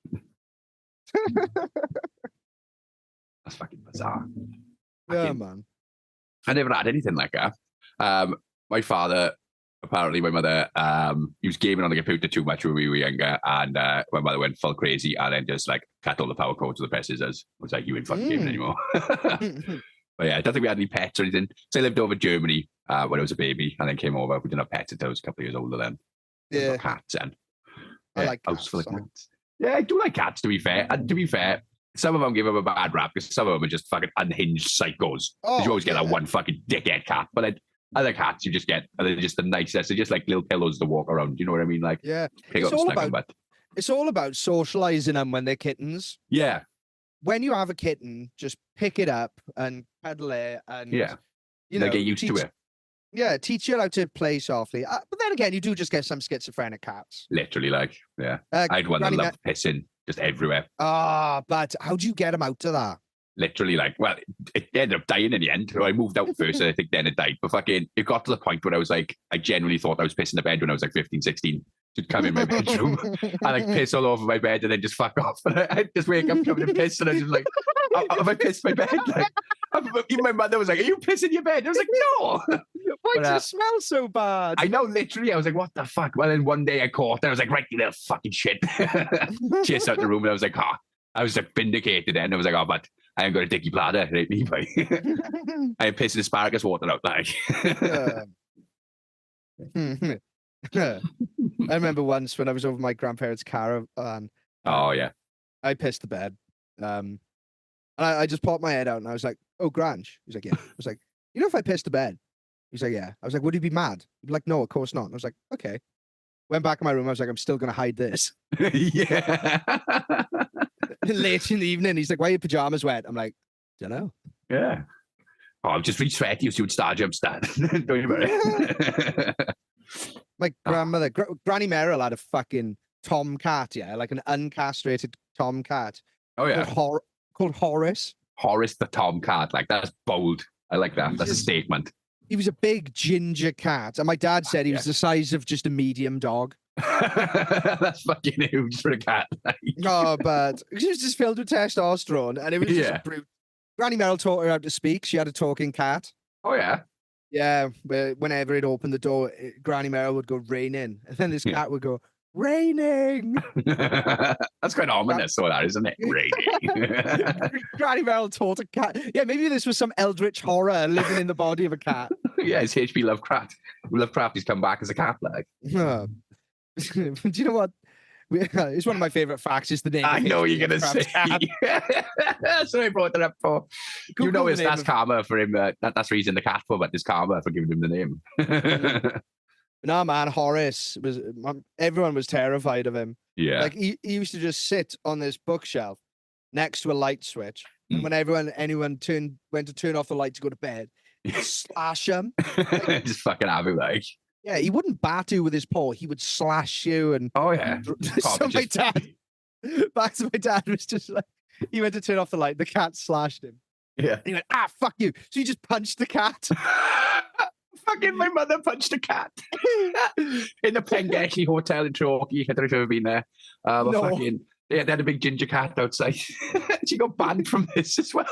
That's fucking bizarre. Yeah, man. I never had anything like that. My father, apparently my mother, he was gaming on the computer too much when we were younger, and my mother went full crazy and then just like cut all the power cords with the best scissors. I was like, you ain't fucking gaming anymore. But yeah, I don't think we had any pets or anything. So I lived over Germany when I was a baby, and then came over. We didn't have pets until I was a couple of years older then. Yeah. Cats and I like cats. House full of cats. Yeah, I do like cats, to be fair. And to be fair, some of them give them a bad rap because some of them are just fucking unhinged psychos. You always get that one fucking dickhead cat. But Other cats, you just get, they're just the nicest. They're just like little pillows to walk around. You know what I mean? Like, Yeah. pick up snuggle butt. It's all about socializing them when they're kittens. Yeah. When you have a kitten, just pick it up and cuddle it, and you know, get used to it. Yeah, teach it how to play softly. But then again, you do just get some schizophrenic cats. Literally, like, yeah. I had one that loved pissing just everywhere. But how do you get them out of that? Literally, like, well, it ended up dying in the end. So I moved out first, and I think then it died. But fucking, it got to the point where I was like, I genuinely thought I was pissing the bed when I was like 15, 16. To come in my bedroom and like piss all over my bed and then just fuck off. And I just wake up covered in piss, and I'm just like, have I pissed my bed? Like, even my mother was like, are you pissing your bed? I was like, no. Why does it smell so bad? I know, literally. I was like, what the fuck? Well, then one day I caught her. I was like, right, you little fucking shit. Chased out the room, and I was like, I was like vindicated then. I was like, but I ain't got a dicky bladder. It ain't me, boy. I am pissing asparagus water out, like. I remember once when I was over my grandparents' caravan. Oh yeah. I pissed the bed. And I just popped my head out and I was like, "Oh, Grange." He was like, "Yeah." I was like, "You know, if I pissed the bed." He's like, "Yeah." I was like, "Would he be mad?" He'd be like, "No, of course not." And I was like, "Okay." Went back in my room. I was like, "I'm still gonna hide this." Yeah. Late in the evening, he's like, "Why are your pajamas wet?" I'm like, "Don't know." Yeah. Oh, I'm just really sweaty. You see what star jump stand. Don't you about it? My grandmother, Granny Merrill, had a fucking tomcat, like an uncastrated tomcat. Oh yeah, called Horace. Horace the tomcat, like that's bold. I like that. That's a statement. He was a big ginger cat, and my dad said he was the size of just a medium dog. That's fucking huge for a cat. No, but he was just filled with testosterone, and it was just a brute. Granny Merrill taught her how to speak. She had a talking cat. Oh yeah. Yeah, but whenever it opened the door, Granny Merrill would go raining, and then this cat would go raining. That's quite ominous, so that isn't it? Raining. Granny Merrill taught a cat. Yeah, maybe this was some eldritch horror living in the body of a cat. Yeah, it's H.P. Lovecraft. Lovecraft, he's come back as a cat, like. Do you know what? It's one of my favorite facts. Is the name? I know you're gonna say. That's what I brought it up for. You know, that's karma for him. That's what he's in the cat for, but it's karma for giving him the name. No, man, Horace was. Everyone was terrified of him. Yeah, like he used to just sit on this bookshelf next to a light switch, and when anyone went to turn off the light to go to bed, he'd slash him. Just fucking have him, like. Yeah, he wouldn't bat you with his paw. He would slash you. And oh yeah. So my dad, back to my dad, was just like, he went to turn off the light. The cat slashed him. Yeah. And he went, fuck you. So he just punched the cat. Fucking my mother punched a cat in the Pengeshi Hotel in Torquay. I don't know if you've ever been there. No. Fucking, they had a big ginger cat outside. She got banned from this as well.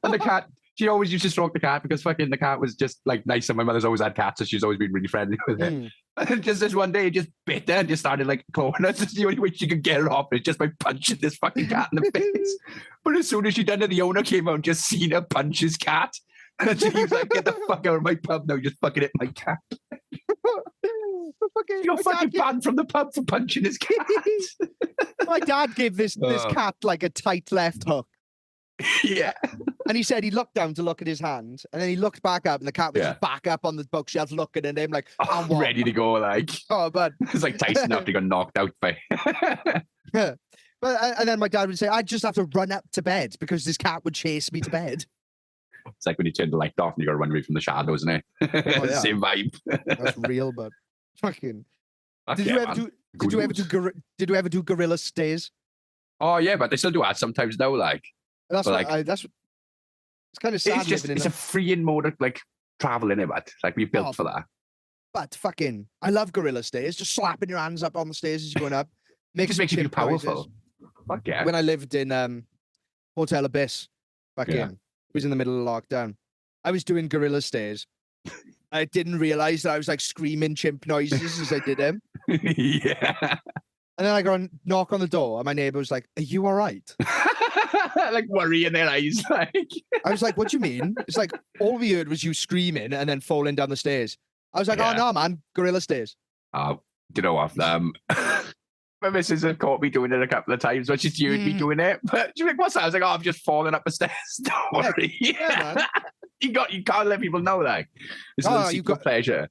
And the cat. She always used to stroke the cat because fucking the cat was just like nice, and my mother's always had cats, so she's always been really friendly with it. And just this one day, it just bit her and just started like clawing her. That's the only way she could get her off is just by punching this fucking cat in the face. But as soon as she done it, the owner came out and just seen her punch his cat. And she was like, "Get the fuck out of my pub now! Just fucking hit my cat." You're fucking banned from the pub for punching his cat. My dad gave this cat like a tight left hook. Yeah. And he said he looked down to look at his hand, and then he looked back up, and the cat was just back up on the bookshelf looking at him like, ready to go, like. Oh, but it's like Tyson after he got knocked out by. Yeah. But and then my dad would say, "I'd just have to run up to bed because this cat would chase me to bed." It's like when you turn the light off and you got to run away from the shadows, isn't it? Oh, yeah. Same vibe. That's real, but fucking. Did you ever do gorilla stays? Oh yeah, but they still do that sometimes now. Like that's it's kind of sad. It's a freeing mode of like traveling, but like we built for that. But fucking, I love gorilla stays. Just slapping your hands up on the stairs as you're going up. It just makes you feel powerful. Fuck yeah. When I lived in Hotel Abyss back in, it was in the middle of lockdown. I was doing gorilla stays. I didn't realize that I was like screaming chimp noises as I did them. Yeah. And then I go and knock on the door, and my neighbor was like, "Are you all right?" Like worry in their eyes. Like I was like, "What do you mean?" It's like all we heard was you screaming and then falling down the stairs. I was like, "Oh no, man, gorilla stairs." Do you know what? My missus has caught me doing it a couple of times when she's heard me doing it. But she's like, "What's that?" I was like, "Oh, I'm just falling up the stairs. Don't worry." Yeah, man. You can't let people know that. It's a secret pleasure.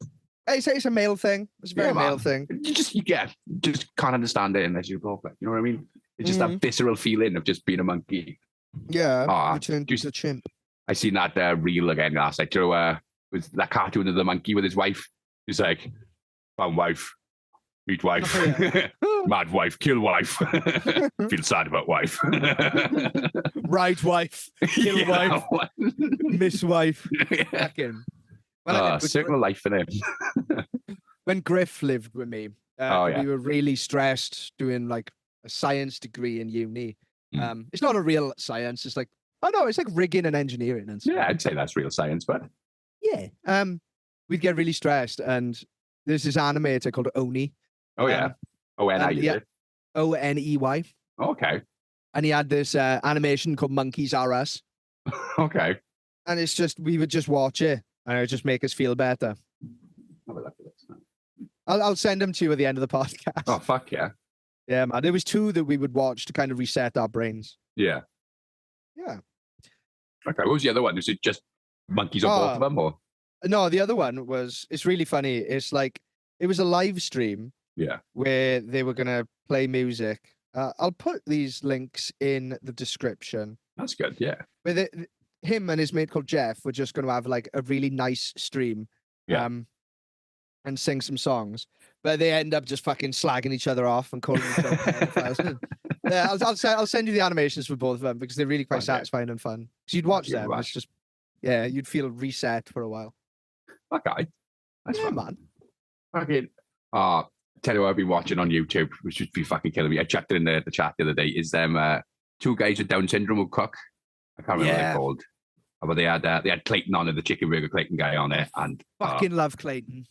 It's a male thing. It's a very male thing. You just can't understand it unless you're a bloke. You know what I mean? It's just that visceral feeling of just being a monkey. Yeah. Return to the chimp. I seen that reel again last night. With that cartoon of the monkey with his wife. He's like, found wife, meet wife, mad wife, kill wife, feel sad about wife. Right wife, kill wife, miss wife. Fucking. Circle of life in it. When Griff lived with me, we were really stressed doing like a science degree in uni. It's not a real science. It's like, it's like rigging and engineering and stuff. Yeah, I'd say that's real science, but yeah. We'd get really stressed, and there's this animator called Oni. Oh yeah, Oney. Oney. Okay. And he had this animation called Monkeys R Us. Okay. And it's just we would just watch it, and it would just make us feel better. I'll send them to you at the end of the podcast. Oh fuck yeah. Yeah, man. There was 2 that we would watch to kind of reset our brains. Yeah. Yeah. Okay. What was the other one? Was it just monkeys on both of them, or? No, the other one it's really funny. It's like, it was a live stream. Yeah. Where they were going to play music. I'll put these links in the description. That's good. Yeah. Where him and his mate called Jeff were just going to have like a really nice stream. Yeah. And sing some songs, but they end up just fucking slagging each other off and calling each other pedophiles. Yeah, I'll send you the animations for both of them because they're really quite satisfying and fun. Because you'd watch them, it's just you'd feel reset for a while. Okay, that's fun, man. Fucking tell you what I've been watching on YouTube, which would be fucking killing me. I checked it in the chat the other day. Is them 2 guys with Down syndrome who cook? I can't remember what they're called. But they had Clayton on it, the chicken burger Clayton guy on it, and fucking love Clayton.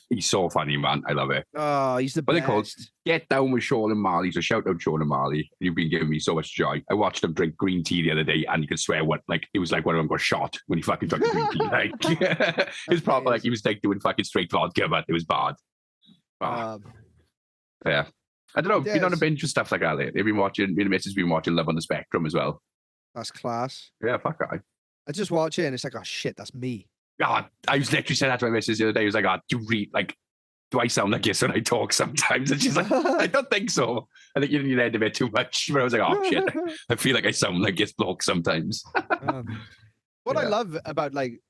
He's so funny, man. I love it. Oh, he's the best. What they called? Get Down with Sean and Marley. So shout out Sean and Marley. You've been giving me so much joy. I watched them drink green tea the other day, and you could swear it was like one of them got shot when he fucking drank green tea. Like it was proper, like he was like doing fucking straight vodka, but it was bad. Yeah. I don't know. Been on a binge with stuff like that lately. Me and the missus been watching Love on the Spectrum as well. That's class. Yeah, fuck that. I just watch it and it's like, oh shit, that's me. God, I was literally saying that to my missus the other day. He was like, do I sound like this when I talk sometimes? And she's like, I don't think so. I think you need to edit a bit too much. But I was like, oh shit, I feel like I sound like this bloke sometimes. What I love about like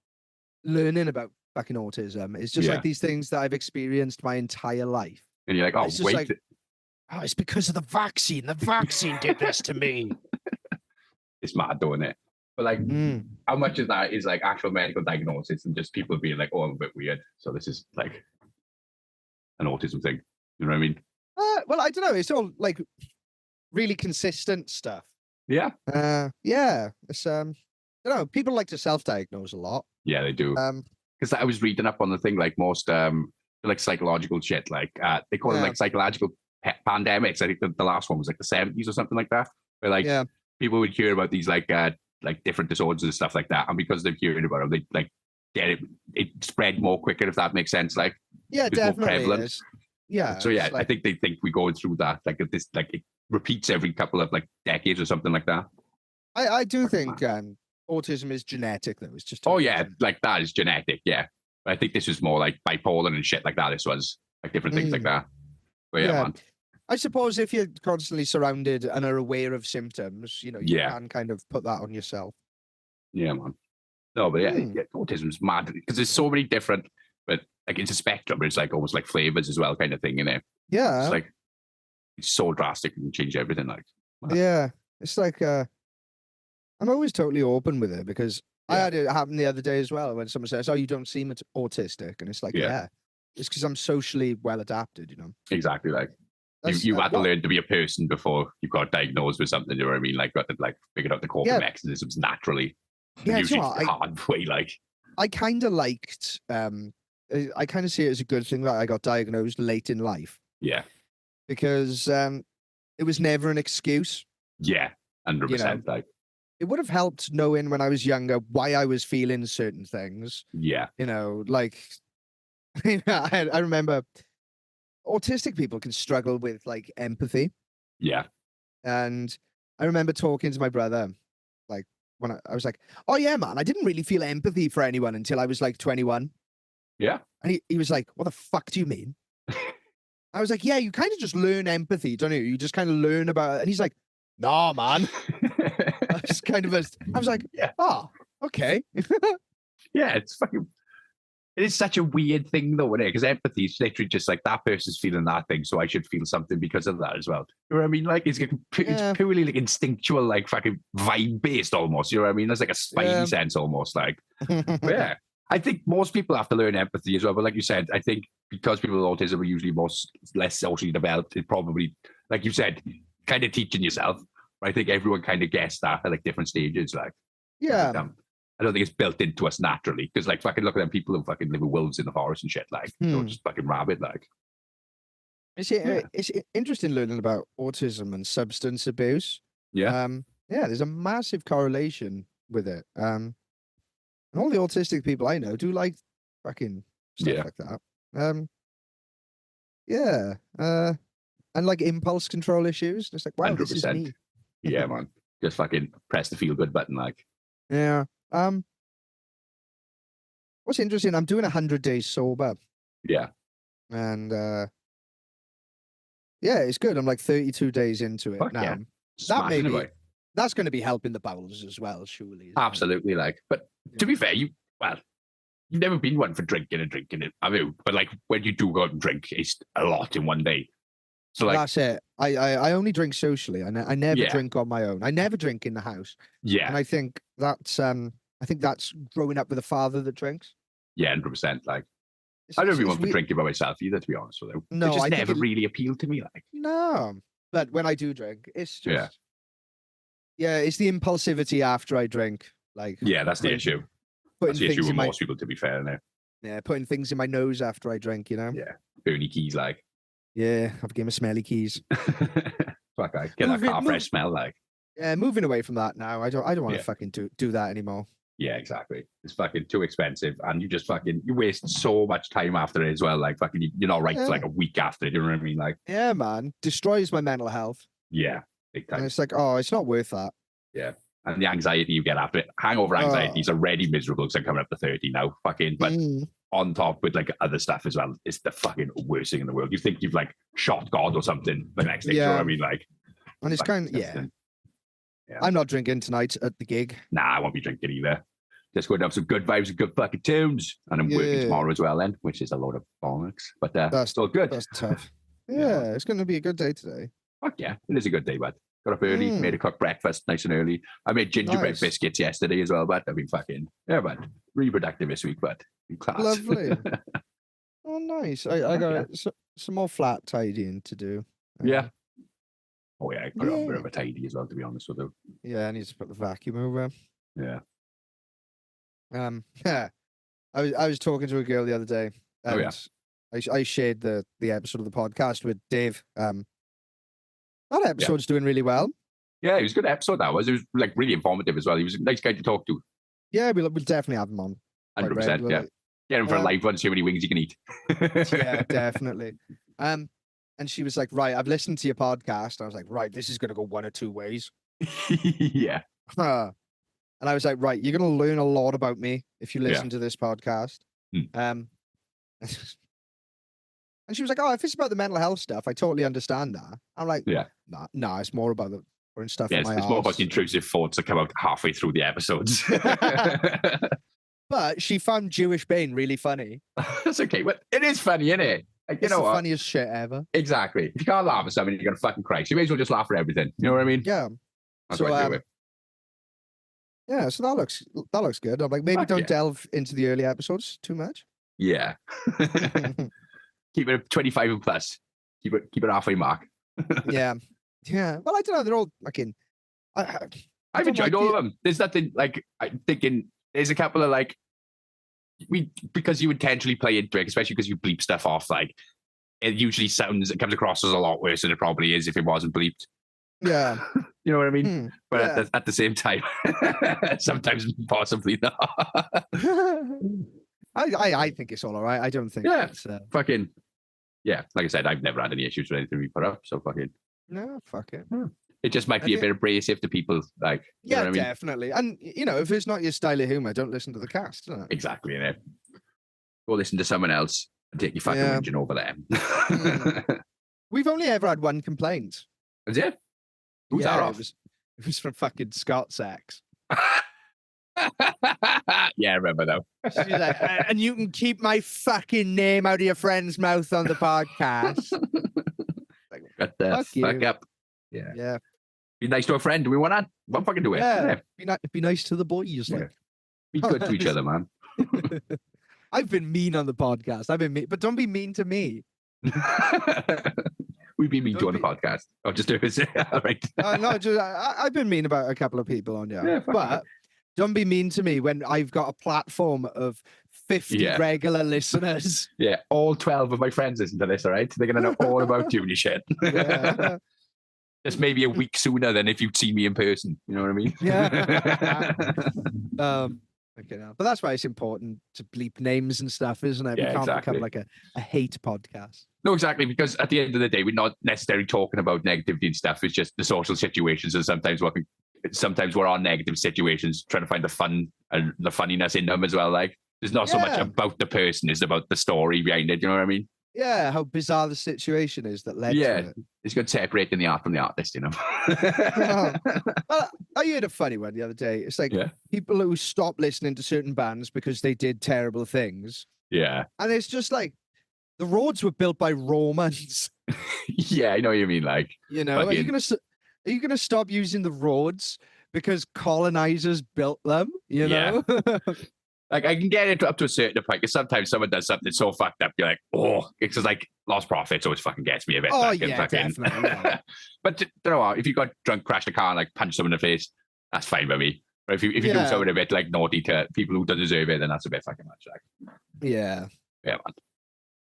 learning about fucking autism is just like these things that I've experienced my entire life. And you're like, oh, wait. Like, it's because of the vaccine. The vaccine did this to me. It's mad, doing it. But like, how much of that is like actual medical diagnosis and just people being like, oh, I'm a bit weird. So this is like an autism thing. You know what I mean? Well, I don't know. It's all like really consistent stuff. Yeah. Yeah. It's people like to self-diagnose a lot. Yeah, they do. Because I was reading up on the thing, like most like psychological shit, like they call it like psychological pandemics. I think the last one was like the 70s or something like that. Where like people would hear about these like different disorders and stuff like that, and because they're hearing about them, they like get it spread more quicker, if that makes sense. Like definitely. Yeah. So yeah, I think they think we're going through that like this, like it repeats every couple of like decades or something like that. I do think autism is genetic though. It's just like that is genetic. Yeah, but I think this was more like bipolar and shit like that. This was like different things like that. But yeah, man. I suppose if you're constantly surrounded and are aware of symptoms, you can kind of put that on yourself. Yeah, man. No, but autism's mad because there's so many different, but like it's a spectrum. But it's like almost like flavors as well, kind of thing, innit? Yeah. It's like it's so drastic and change everything. Like, yeah, it's like I'm always totally open with it because I had it happen the other day as well when someone says, "Oh, you don't seem autistic," and it's like, it's because I'm socially well adapted, Exactly, like. You had to learn to be a person before you got diagnosed with something. You know what I mean? Like, got to like figured out the coping mechanisms naturally. Yeah, usually it's the hard way. Like, I kind of liked. I kind of see it as a good thing that I got diagnosed late in life. Yeah, because it was never an excuse. Yeah, 100%. Like, it would have helped knowing when I was younger why I was feeling certain things. Yeah, like I remember. Autistic people can struggle with like empathy. Yeah. And I remember talking to my brother like when I was like, oh yeah, man, I didn't really feel empathy for anyone until I was like 21. Yeah. And he was like, what the fuck do you mean? I was like, yeah, you kind of just learn empathy, don't you? You just kind of learn about it. And he's like, nah, man. I was like, yeah. oh, okay. Yeah, it's fucking. It is such a weird thing, though, isn't it? Because empathy is literally just like that person's feeling that thing, so I should feel something because of that as well. You know what I mean? Like it's purely like instinctual, like fucking vibe based almost. You know what I mean? There's like a spidey sense almost. Like, but yeah. I think most people have to learn empathy as well. But like you said, I think because people with autism are usually less socially developed, it probably, like you said, kind of teaching yourself. I think everyone kind of gets that at like different stages. Like, yeah. I don't think it's built into us naturally because, like, fucking look at them people who fucking live with wolves in the forest and shit. Like, they're just fucking rabid. Like, it's interesting learning about autism and substance abuse. Yeah. There's a massive correlation with it. And all the autistic people I know do like fucking stuff like that. And like impulse control issues. It's like, wow, 100%. This is me. Yeah, man. Just fucking press the feel good button, like. Yeah. What's interesting, I'm doing 100 days sober. Yeah. And it's good. I'm like 32 days into it now. Yeah. That's going to be helping the bowels as well, surely. Absolutely, like. But to be fair, you've never been one for drinking it. I mean, but like when you do go out and drink, it's a lot in one day. So like that's it. I only drink socially. I never drink on my own. I never drink in the house. Yeah. And I think that's growing up with a father that drinks. Yeah, 100%. Like I don't really want to drink it by myself either, to be honest with you. No, it just never really appealed to me. Like no, but when I do drink, it's just it's the impulsivity after I drink. Like that's the issue. That's the issue with most people, to be fair. Now. Yeah, putting things in my nose after I drink. You know. Yeah, Bernie keys, like. Yeah, I've given smelly keys. Fuck, I get that car fresh smell, like. Yeah, moving away from that now. I don't want to fucking do that anymore. Yeah, exactly. It's fucking too expensive, and you waste so much time after it as well. Like fucking, you're not right for like a week after it. You know what I mean? Like, yeah, man, destroys my mental health. Yeah, big time. And it's like, oh, it's not worth that. Yeah, and the anxiety you get after it, hangover anxiety is already miserable because I'm coming up to 30 now. Fucking, but on top with like other stuff as well, it's the fucking worst thing in the world. You think you've like shot God or something the next day. You know what I mean? Like, and it's kind of yeah. I'm not drinking tonight at the gig. Nah, I won't be drinking either. Just going to have some good vibes and good fucking tunes. And I'm working tomorrow as well then, which is a load of bollocks. But that's still good. That's tough. Yeah, it's going to be a good day today. Fuck yeah, it is a good day, bud. Got up early, made a cooked breakfast nice and early. I made gingerbread biscuits yesterday as well, but I've been fucking, bud. Really productive this week, bud. Class. Lovely. Oh, nice. I got some more flat tidying to do. Yeah. Oh yeah, I put on a bit of a tidy as well, to be honest with you. Yeah, I need to put the vacuum over. Yeah. I was talking to a girl the other day. And I shared the episode of the podcast with Dave. That episode's doing really well. Yeah, it was a good episode. It was like really informative as well. He was a nice guy to talk to. Yeah, we'll definitely have him on. 100%. Yeah, get him for a live one. See how many wings you can eat. Yeah, definitely. And she was like, "Right, I've listened to your podcast." I was like, "Right, this is going to go one or two ways." Yeah. And I was like, right, you're going to learn a lot about me if you listen to this podcast. And she was like, oh, if it's about the mental health stuff, I totally understand that. I'm like, nah, it's more about the foreign stuff. Yeah, it's more about the intrusive thoughts that come out halfway through the episodes. But she found Jewish Bane really funny. That's okay. But it is funny, isn't it? Like, it's the funniest shit ever. Exactly. If you can't laugh at something, you're going to fucking cry. So you may as well just laugh at everything. You know what I mean? Yeah. That's what I do it. Yeah, so that looks good. I'm like, maybe don't delve into the early episodes too much. Yeah. Keep it 25 and plus. Keep it halfway mark. Yeah. Well, I don't know. They're all fucking. I've enjoyed all of them. There's nothing like I'm thinking. There's a couple of like because you intentionally play into it, especially because you bleep stuff off. Like it comes across as a lot worse than it probably is if it wasn't bleeped. Yeah. You know what I mean? But at the same time, sometimes possibly not. I think it's all right. I don't think it's fucking like I said, I've never had any issues with anything we put up. So fucking no, fuck it. It just might be a bit abrasive to people. Like, you know what I mean? Definitely. And, if it's not your style of humor, don't listen to the cast. Isn't it? Exactly, innit? Go listen to someone else and take your fucking whinging over there. We've only ever had one complaint. Is it? Who's that off? It was from fucking Scott Sachs. Yeah, I remember though. She's like, and you can keep my fucking name out of your friend's mouth on the podcast. Like, what the fuck up? Yeah. Yeah. Be nice to a friend. Do we want that? Well, fucking do it. Yeah. Be nice to the boys. Like. Be good to each other, man. I've been mean on the podcast. I've been mean, but don't be mean to me. We've been mean to on the podcast. I'll just do it. All right. No, I've been mean about a couple of people on here. Yeah, but don't be mean to me when I've got a platform of 50 regular listeners. Yeah, all 12 of my friends listen to this, all right? They're going to know all about you and your shit. Yeah. Just maybe a week sooner than if you'd see me in person. You know what I mean? Yeah. Okay, now. But that's why it's important to bleep names and stuff, isn't it? Yeah, we can't become like a hate podcast. No, exactly. Because at the end of the day, we're not necessarily talking about negativity and stuff. It's just the social situations, and sometimes we're on negative situations, trying to find the fun and the funniness in them as well. Like, there's not so much about the person; it's about the story behind it. You know what I mean? Yeah, how bizarre the situation is that led to it. It's good separating the art from the artist, I heard a funny one the other day. It's like people who stop listening to certain bands because they did terrible things. Yeah. And it's just like, the roads were built by Romans. Yeah, I know what you mean. Like, are you gonna stop using the roads because colonizers built them? You know? Like, I can get it up to a certain point, because sometimes someone does something so fucked up, you're like, oh, it's just like Lost Prophets always fucking gets me a bit. Oh, yeah, definitely. Yeah. But you know what? If you got drunk, crashed a car, and like punch someone in the face, that's fine by me. But if you do something a bit like naughty to people who don't deserve it, then that's a bit fucking much. Like, yeah, man.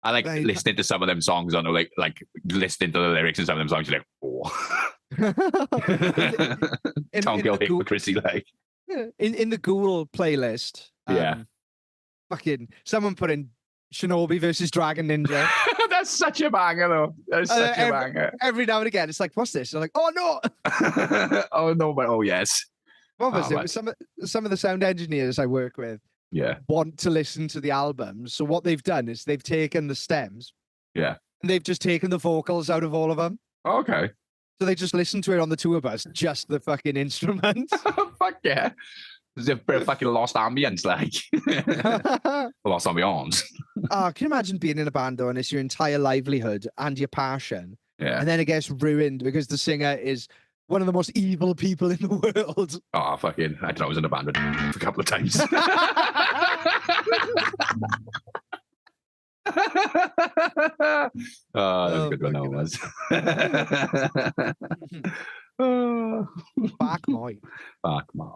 I like listening to some of them songs on like listening to the lyrics in some of them songs. You're like, oh, Tom Gill hypocrisy, like in the Google playlist. Fucking someone put in Shinobi versus Dragon Ninja. That's such a banger, though. That's such a banger. Every now and again, it's like, what's this? I'm like, oh no. Oh no, but oh yes. What was it? Some of the sound engineers I work with want to listen to the albums. So what they've done is they've taken the stems. Yeah. And they've just taken the vocals out of all of them. Okay. So they just listen to it on the tour bus, just the fucking instruments. Fuck yeah. There's a bit of fucking lost ambience, like. Lost ambience. Oh, can you imagine being in a band, though, and it's your entire livelihood and your passion? Yeah. And then it gets ruined because the singer is one of the most evil people in the world. Oh, fucking. I don't know, I was in a band with a couple of times. Oh, that was a good one, that was. Fuck my. Fuck my.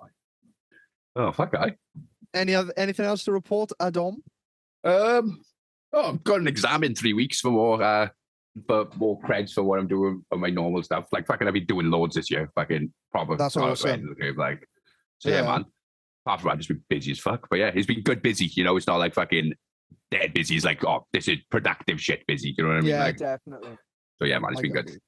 Oh, fuck I. Anything else to report, Adam? I've got an exam in 3 weeks for more creds for what I'm doing on my normal stuff. Like, fucking, I've been doing loads this year. Fucking proper. That's awesome. Like, so yeah, man. Apart from that, I've just been busy as fuck. But yeah, it's been good busy. You know, it's not like fucking dead busy. It's like, oh, this is productive shit busy. You know what I mean? Yeah, like, definitely. So yeah, man, it's been good.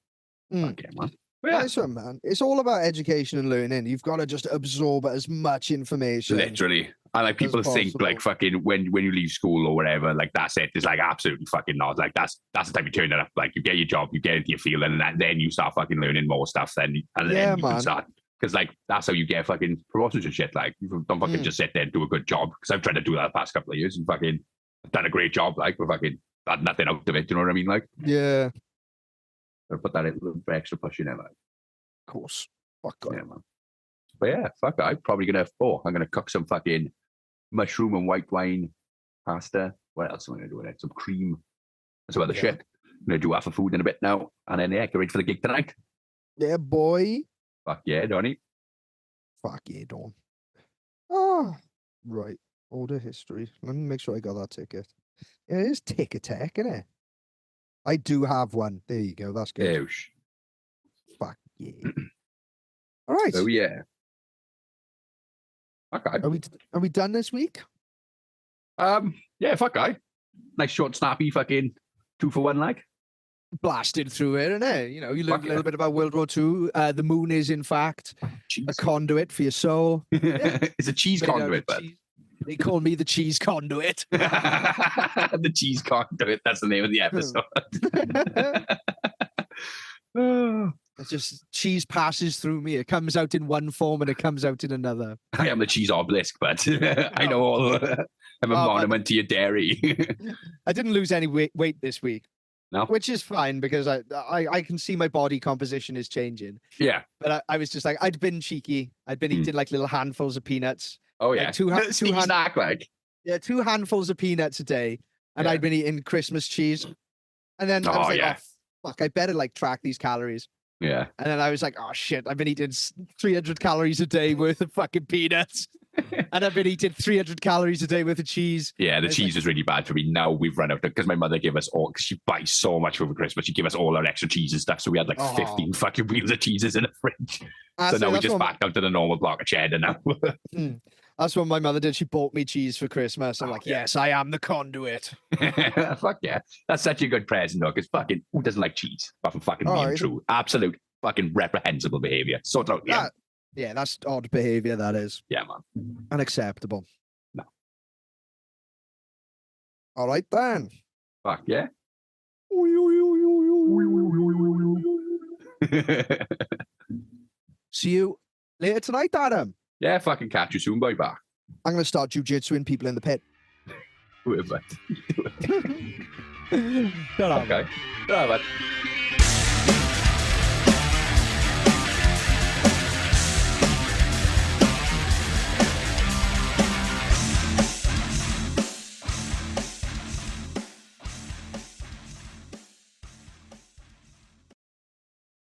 Fuck yeah, man. Yeah. Nice one, man. It's all about education and learning. You've got to just absorb as much information. Literally. I like people think like fucking when you leave school or whatever, like that's it. It's like absolutely fucking not. Like that's the time you turn it up. Like you get your job, you get into your field, and then you start fucking learning more stuff. Then you can start, because like that's how you get fucking promotions and shit. Like you don't fucking just sit there and do a good job. Because I've tried to do that the past couple of years and fucking done a great job. Like we fucking had nothing out of it. You know what I mean? Like so put that little extra push in there, like. Of course. Fuck God. Yeah, man. But yeah, fuck it. I'm probably gonna cook some fucking mushroom and white wine pasta. What else am I gonna do with it? Some cream. That's about the shit. I'm gonna do half of food in a bit now. And then get ready for the gig tonight. Yeah, boy. Fuck yeah, Donnie. Fuck yeah, Don. Oh, right. Order history. Let me make sure I got that ticket. Yeah, it is Tick Attack, isn't it? I do have one. There you go. That's good. Ouch. Fuck yeah. All right. Oh yeah. Okay. Are we done this week? Yeah, fuck I. Nice short snappy fucking 2 for 1 like. blasted through it, innit? You know, you learn Fuck a little yeah. bit about World War II. The moon is, in fact, Cheese. a conduit for your soul. It's a cheese Made out of conduit, but cheese. They call me the cheese conduit. the cheese conduit. That's the name of the episode. It's just cheese passes through me. It comes out in one form and it comes out in another. I am the cheese obelisk, but I know all. I'm a monument to your dairy. I didn't lose any weight this week. No, which is fine because I can see my body composition is changing. Yeah, but I was just like, I'd been cheeky. I'd been eating like little handfuls of peanuts. Oh yeah, like two handfuls of peanuts a day, and I'd been eating Christmas cheese. And then I was like, oh fuck, I better like track these calories. Yeah. And then I was like, oh shit, I've been eating 300 calories a day worth of fucking peanuts. And I've been eating 300 calories a day worth of cheese. Yeah, the cheese is really bad for me. Now we've run out because my mother gave us all, because she buys so much over Christmas. She gave us all our extra cheese and stuff. So we had like 15 fucking wheels of cheeses in the fridge. So now we just back down to the normal block of cheddar now. That's what my mother did. She bought me cheese for Christmas. I'm like, yes, I am the conduit. Fuck yeah. That's such a good present, though, because fucking, who doesn't like cheese? Apart from fucking being true. Absolute fucking reprehensible behavior. Sort out, yeah. Yeah, that's odd behavior, that is. Yeah, man. Unacceptable. No. All right, then. Fuck yeah. See you later tonight, Adam. Yeah, fucking catch you soon, boy. Back. I'm going to start jujitsuing people in the pit. Whoever. Shut up. Okay. Shut up, man.